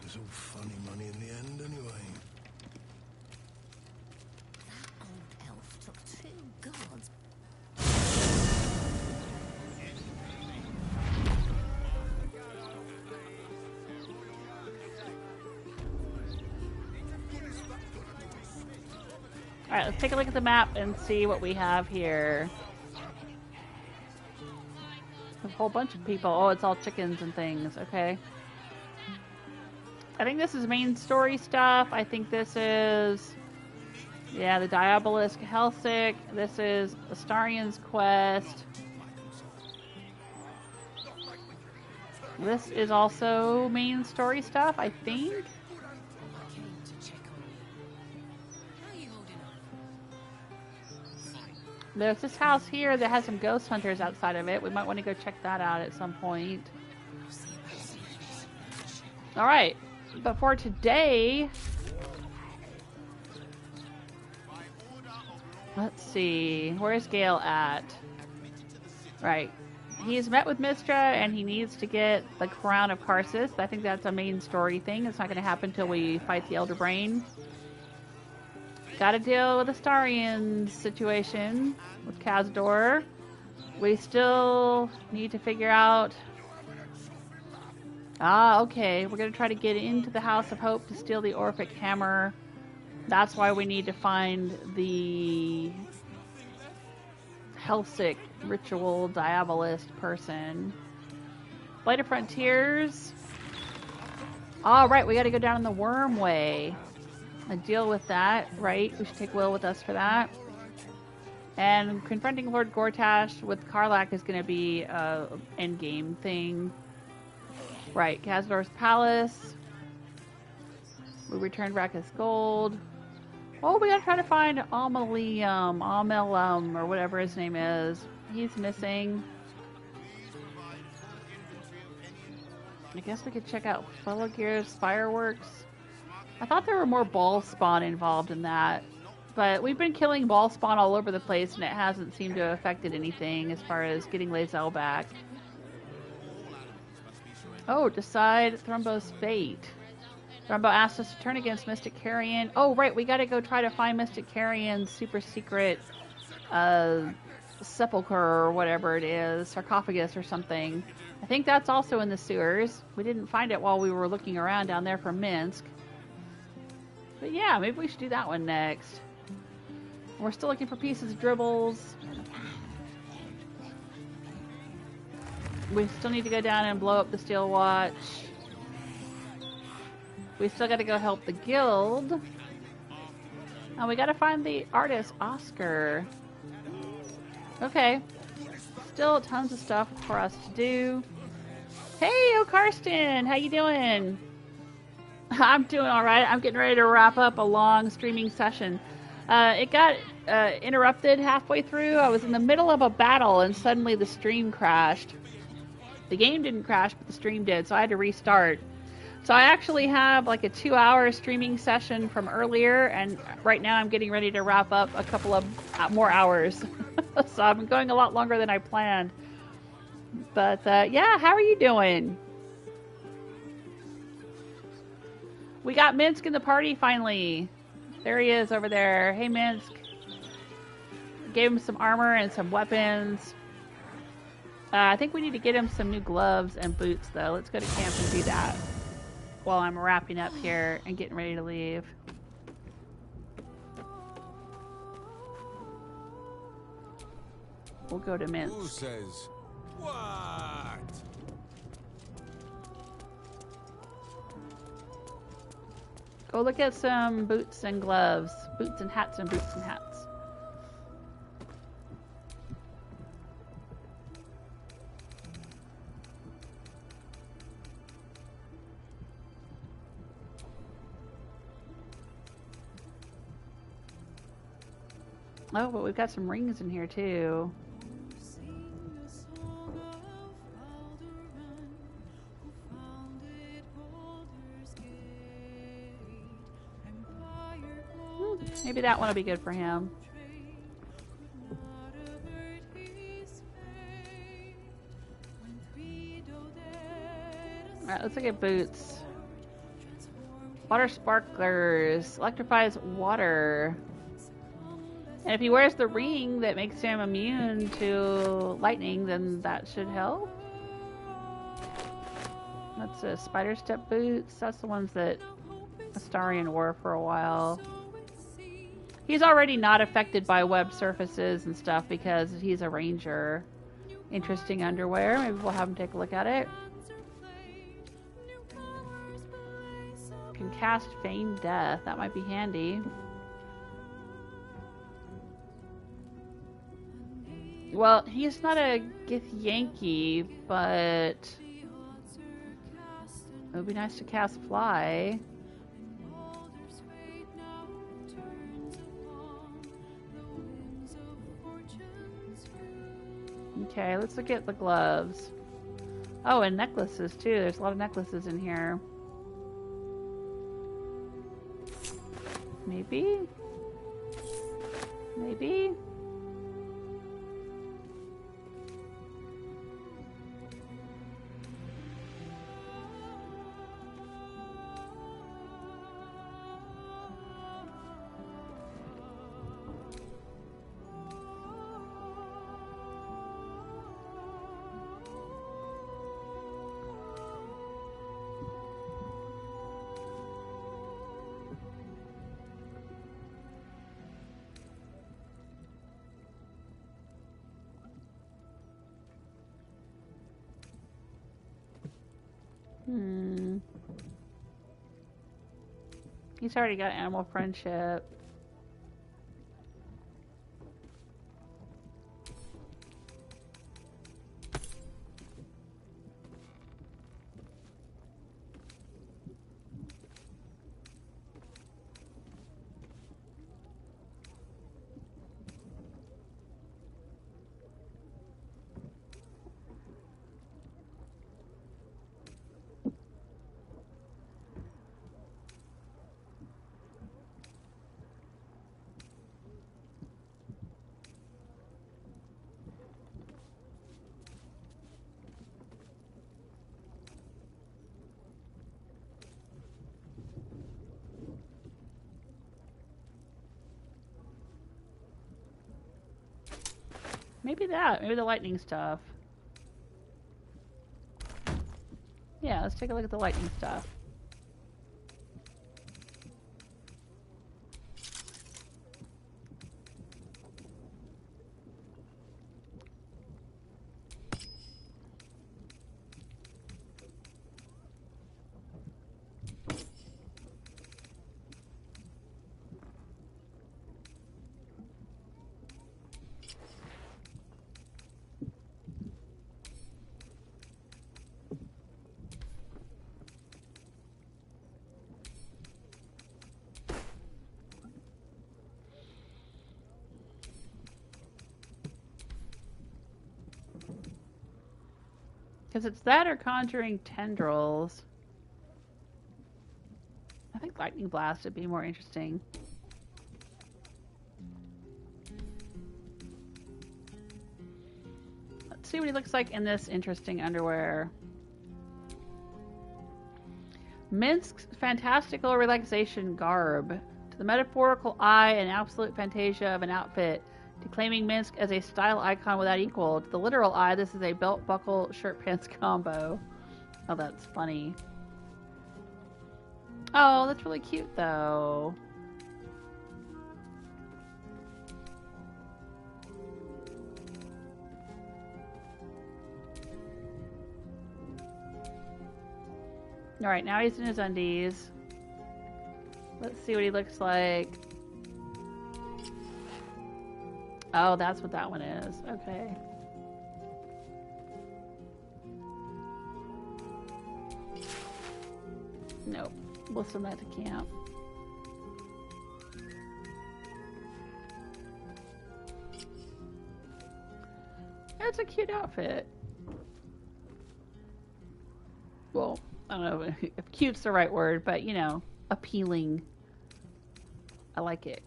It's all funny money in the end anyway. That old elf took 2 guards. Alright, let's take a look at the map and see what we have here. A whole bunch of people. Oh, it's all chickens and things. Okay. I think this is main story stuff. I think this is... yeah, the Diabolisk Halsin. This is Astarian's quest. This is also main story stuff, I think. There's this house here that has some ghost hunters outside of it. We might want to go check that out at some point. Alright, but for today... let's see, where's Gale at? Right, he's met with Mystra and he needs to get the crown of Karsus. I think that's a main story thing. It's not going to happen until we fight the Elder Brain. Gotta deal with the Astarian situation with Kazdor. We still need to figure out... ah, okay. We're gonna try to get into the House of Hope to steal the Orphic Hammer. That's why we need to find the Halsin ritual diabolist person. Blighted Frontiers. Alright, we gotta go down the Worm Way and deal with that, right? We should take Wyll with us for that. And confronting Lord Gortash with Karlach is going to be a endgame thing. Right, Kazdor's Palace. We returned Rakath's gold. Oh, we gotta try to find Amelum, or whatever his name is. He's missing. I guess we could check out Fellogear's Fireworks. I thought there were more ball spawn involved in that, but we've been killing ball spawn all over the place and it hasn't seemed to have affected anything as far as getting Lae'zel back. Oh, decide Thrumbo's fate. Thrumbo asked us to turn against Mystic Carrion. Oh, right, we gotta go try to find Mystic Carrion's super secret sepulcher or whatever it is, sarcophagus or something. I think that's also in the sewers. We didn't find it while we were looking around down there for Minsc. But yeah, maybe we should do that one next. We're still looking for pieces of dribbles. We still need to go down and blow up the Steel Watch. We still got to go help the guild. And we got to find the artist, Oscar. Okay. Still tons of stuff for us to do. Hey, Karsten, how you doing? I'm doing alright. I'm getting ready to wrap up a long streaming session. It got interrupted halfway through. I was in the middle of a battle and suddenly the stream crashed. The game didn't crash, but the stream did, so I had to restart. So I actually have like a 2-hour streaming session from earlier, and right now I'm getting ready to wrap up a couple of more hours. So I've been going a lot longer than I planned. But yeah, how are you doing? We got Minsc in the party finally. There he is over there. Hey, Minsc. Gave him some armor and some weapons. I think we need to get him some new gloves and boots, though. Let's go to camp and do that while I'm wrapping up here and getting ready to leave. We'll go to Minsc. Who says what? Go look at some boots and gloves. Boots and hats and boots and hats. Oh, but we've got some rings in here too. Maybe that one will be good for him. Alright, let's look at boots. Water sparklers. Electrifies water. And if he wears the ring that makes him immune to lightning, then that should help. That's a spider step boots. That's the ones that Astarion wore for a while. He's already not affected by webbed surfaces and stuff because he's a ranger. Interesting underwear. Maybe we'll have him take a look at it. Can cast Feign Death. That might be handy. Well, he's not a Githyanki, but it would be nice to cast Fly. Okay, let's look at the gloves. Oh, and necklaces too. There's a lot of necklaces in here. Maybe? Maybe? He's already got animal friendship. Maybe that. Maybe the lightning stuff. Yeah, let's take a look at the lightning stuff. Because it's that or conjuring tendrils. I think lightning blast would be more interesting. Let's see what he looks like in this interesting underwear. Minsc's fantastical relaxation garb. To the metaphorical eye and absolute fantasia of an outfit, declaiming Minsc as a style icon without equal. To the literal eye, this is a belt buckle shirt pants combo. Oh, that's funny. Oh, that's really cute though. Alright, now he's in his undies. Let's see what he looks like. Oh, that's what that one is. Okay. Nope. We'll send that to camp. That's a cute outfit. Well, I don't know if cute's the right word, but you know, appealing. I like it.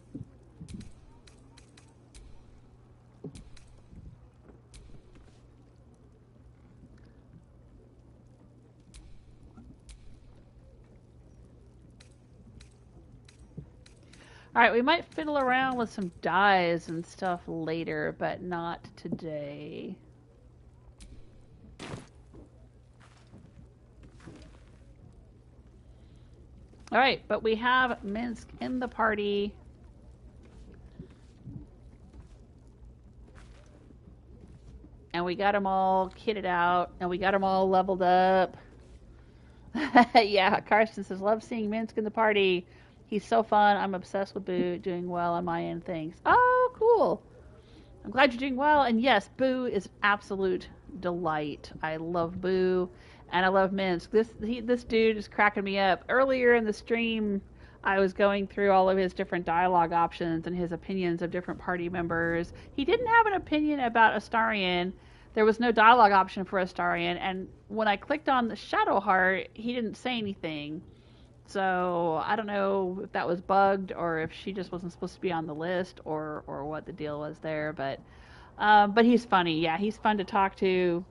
Alright, we might fiddle around with some dyes and stuff later, but not today. Alright, but we have Minsc in the party. And we got them all kitted out, and we got them all leveled up. Yeah, Carson says, love seeing Minsc in the party. He's so fun. I'm obsessed with Boo. Doing well on my end. Thanks. Oh, cool. I'm glad you're doing well. And yes, Boo is absolute delight. I love Boo, and I love Minsc. This dude is cracking me up. Earlier in the stream, I was going through all of his different dialogue options and his opinions of different party members. He didn't have an opinion about Astarion. There was no dialogue option for Astarion, and when I clicked on the Shadow Heart, he didn't say anything. So I don't know if that was bugged or if she just wasn't supposed to be on the list or what the deal was there. But he's funny. Yeah, he's fun to talk to.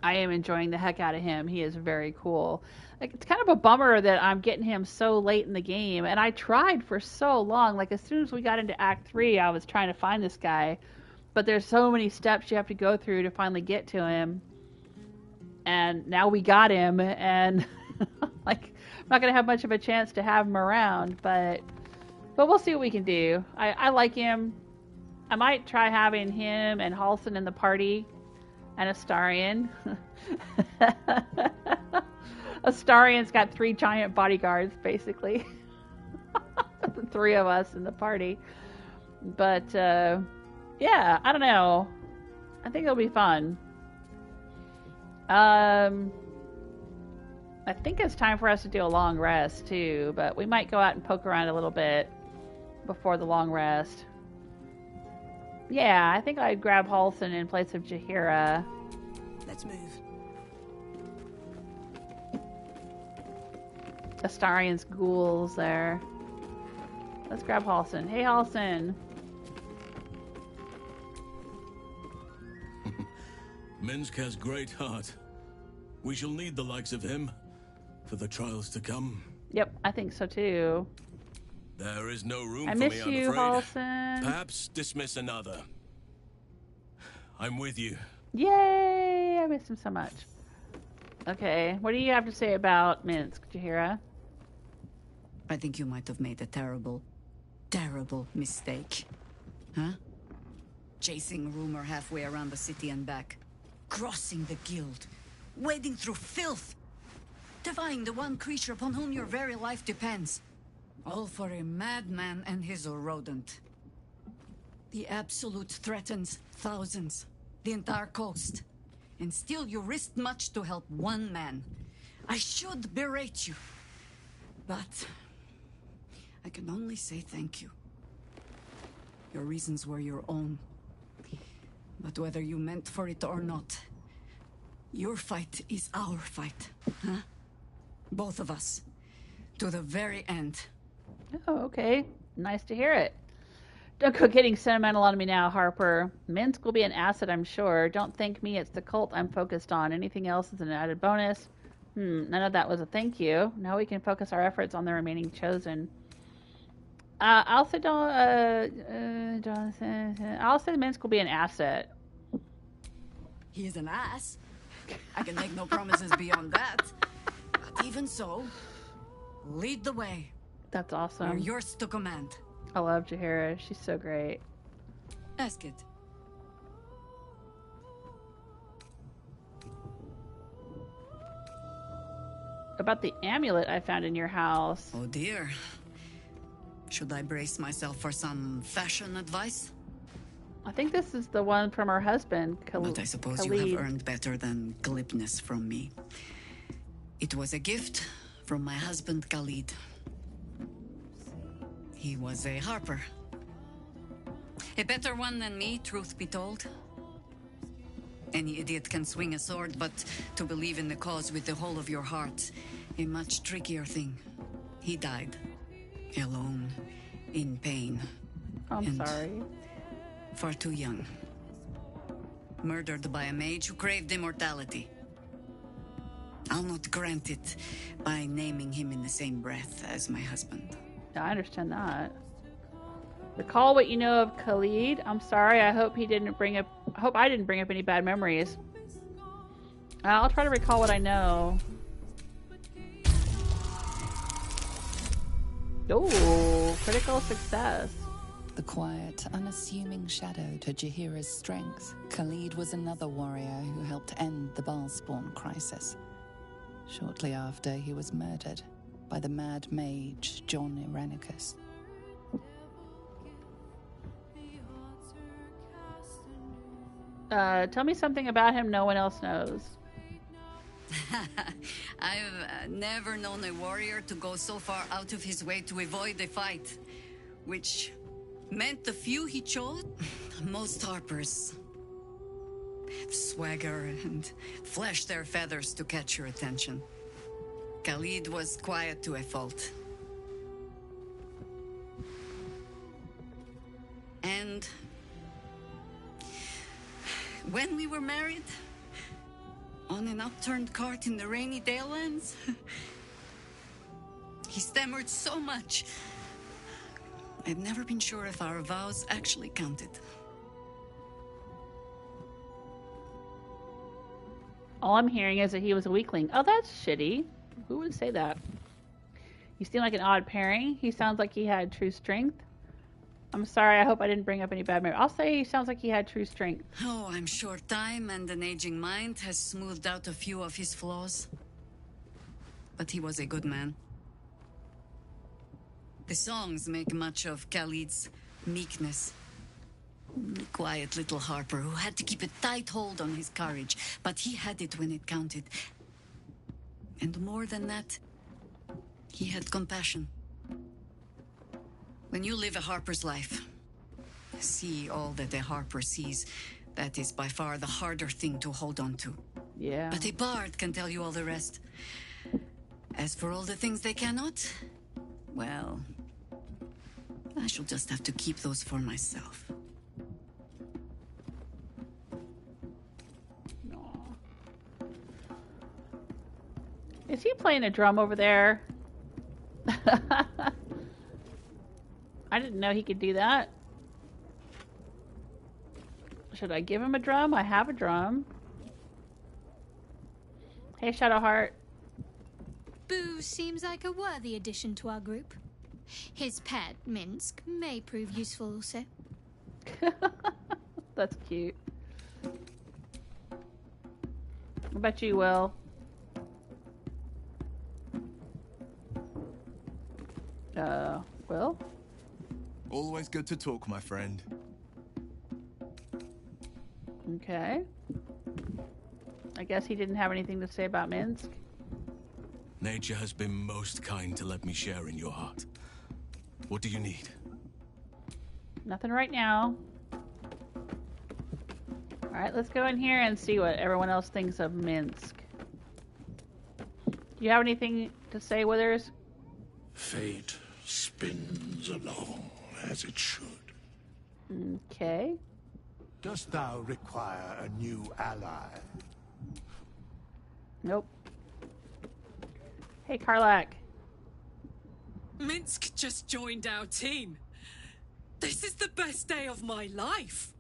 I am enjoying the heck out of him. He is very cool. Like, it's kind of a bummer that I'm getting him so late in the game. And I tried for so long. Like, as soon as we got into Act 3, I was trying to find this guy. But there's so many steps you have to go through to finally get to him. And now we got him. And, like, I'm not going to have much of a chance to have him around. But we'll see what we can do. I like him. I might try having him and Halsin in the party. And Astarion. Astarion's got 3 giant bodyguards, basically. The 3 of us in the party. But, yeah, I don't know. I think it'll be fun. I think it's time for us to do a long rest, too. But we might go out and poke around a little bit before the long rest. Yeah, I think I'd grab Halsin in place of Jaheira. Let's move. Astarion's ghouls there. Let's grab Halsin. Hey, Halsin. Minsc has great heart. We shall need the likes of him for the trials to come. Yep, I think so too. There is no room I for me, miss I'm you, afraid. Halsin. Perhaps dismiss another. I'm with you. Yay! I miss him so much. Okay, what do you have to say about Minsc, Jaheira? I think you might have made a terrible, terrible mistake. Huh? Chasing rumor halfway around the city and back. Crossing the guild. Wading through filth. Defying the one creature upon whom your very life depends. All for a madman and his rodent. The Absolute threatens thousands, the entire coast. And still you risked much to help one man. I should berate you. But I can only say thank you. Your reasons were your own. But whether you meant for it or not, your fight is our fight. Huh? Both of us. To the very end. Oh, okay. Nice to hear it. Don't go getting sentimental on me now, Harper. Minsc will be an asset, I'm sure. Don't thank me, it's the cult I'm focused on. Anything else is an added bonus. None of that was a thank you. Now we can focus our efforts on the remaining chosen. I'll say Minsc will be an asset. He is an ass. I can make no promises beyond that. But even so, lead the way. That's awesome. You're yours to command. I love Jaheira. She's so great. Ask it. About the amulet I found in your house. Oh dear. Should I brace myself for some fashion advice? I think this is the one from her husband, But I suppose Khalid. you have earned better than glibness from me. It was a gift from my husband, Khalid. He was a harper. A better one than me, truth be told. Any idiot can swing a sword, but to believe in the cause with the whole of your heart, a much trickier thing. He died. Alone. In pain. I'm sorry. Far too young. Murdered by a mage who craved immortality. I'll not grant it by naming him in the same breath as my husband. Yeah, I understand that. Recall what you know of Khalid. I'm sorry. I hope I didn't bring up any bad memories. I'll try to recall what I know. Oh, critical success. The quiet, unassuming shadow to Jaheira's strength, Khalid was another warrior who helped end the Baalspawn crisis. Shortly after, he was murdered by the mad mage John Irenicus. Tell me something about him no one else knows. I've never known a warrior to go so far out of his way to avoid a fight, which meant the few he chose, most harpers swagger and flash their feathers to catch your attention. Khalid was quiet to a fault. And when we were married, on an upturned cart in the rainy Dalelands, he stammered so much. I've never been sure if our vows actually counted. All I'm hearing is that he was a weakling. Oh, that's shitty. Who would say that? You seem like an odd pairing. He sounds like he had true strength. I'm sorry, I hope I didn't bring up any bad memories. I'll say he sounds like he had true strength. Oh, I'm sure time and an aging mind has smoothed out a few of his flaws. But he was a good man. The songs make much of Khalid's meekness. Quiet little harper who had to keep a tight hold on his courage, but he had it when it counted. And more than that, he had compassion. When you live a harper's life, see all that a harper sees, that is by far the harder thing to hold on to. Yeah. But a bard can tell you all the rest. As for all the things they cannot, well, I shall just have to keep those for myself. Is he playing a drum over there? I didn't know he could do that. Should I give him a drum? I have a drum. Hey, Shadowheart. Boo seems like a worthy addition to our group. His pet, Minsc, may prove useful also. That's cute. I bet you will. Wyll? Always good to talk, my friend. Okay. I guess he didn't have anything to say about Minsc. Nature has been most kind to let me share in your heart. What do you need? Nothing right now. Alright, let's go in here and see what everyone else thinks of Minsc. Do you have anything to say, Withers? Fate spins along as it should. Okay. Dost thou require a new ally? Nope. Hey, Karlach. Minsc just joined our team. This is the best day of my life.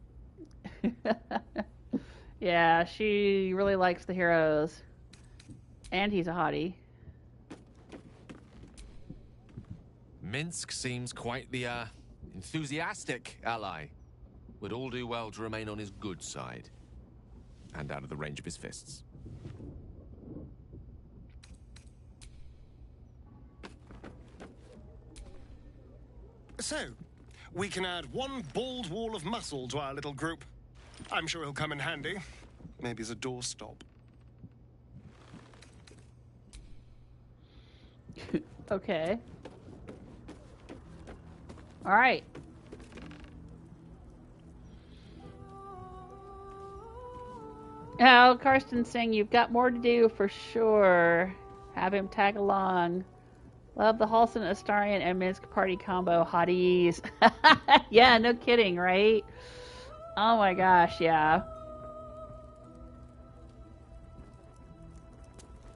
Yeah, she really likes the heroes. And he's a hottie. Minsc seems quite the, enthusiastic ally. Would all do well to remain on his good side. And out of the range of his fists. So, we can add one bald wall of muscle to our little group. I'm sure he'll come in handy. Maybe as a doorstop. Okay. Alright. Oh, Karsten's saying you've got more to do for sure. Have him tag along. Love the Halsin, Astarion, and Minsc party combo. Hotties. Yeah, no kidding, right? Oh my gosh, yeah.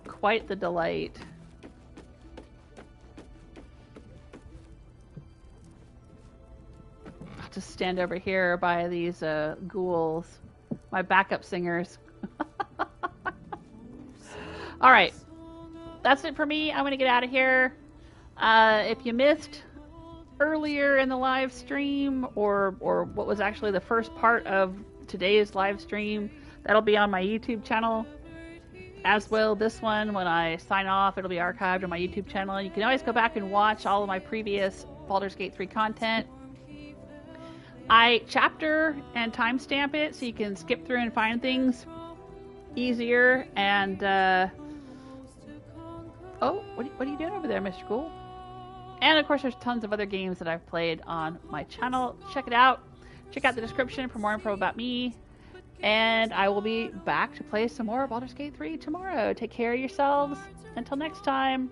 Quite the delight. I'll just stand over here by these ghouls. My backup singers. Alright. That's it for me. I'm going to get out of here. If you missed earlier in the live stream, or what was actually the first part of today's live stream, that'll be on my YouTube channel. As will this one. When I sign off, it'll be archived on my YouTube channel. You can always go back and watch all of my previous Baldur's Gate 3 content. I chapter and timestamp it so you can skip through and find things easier. And oh, what are you doing over there, Mr. Ghoul? And of course, there's tons of other games that I've played on my channel. Check it out. Check out the description for more info about me. And I will be back to play some more Baldur's Gate 3 tomorrow. Take care of yourselves. Until next time.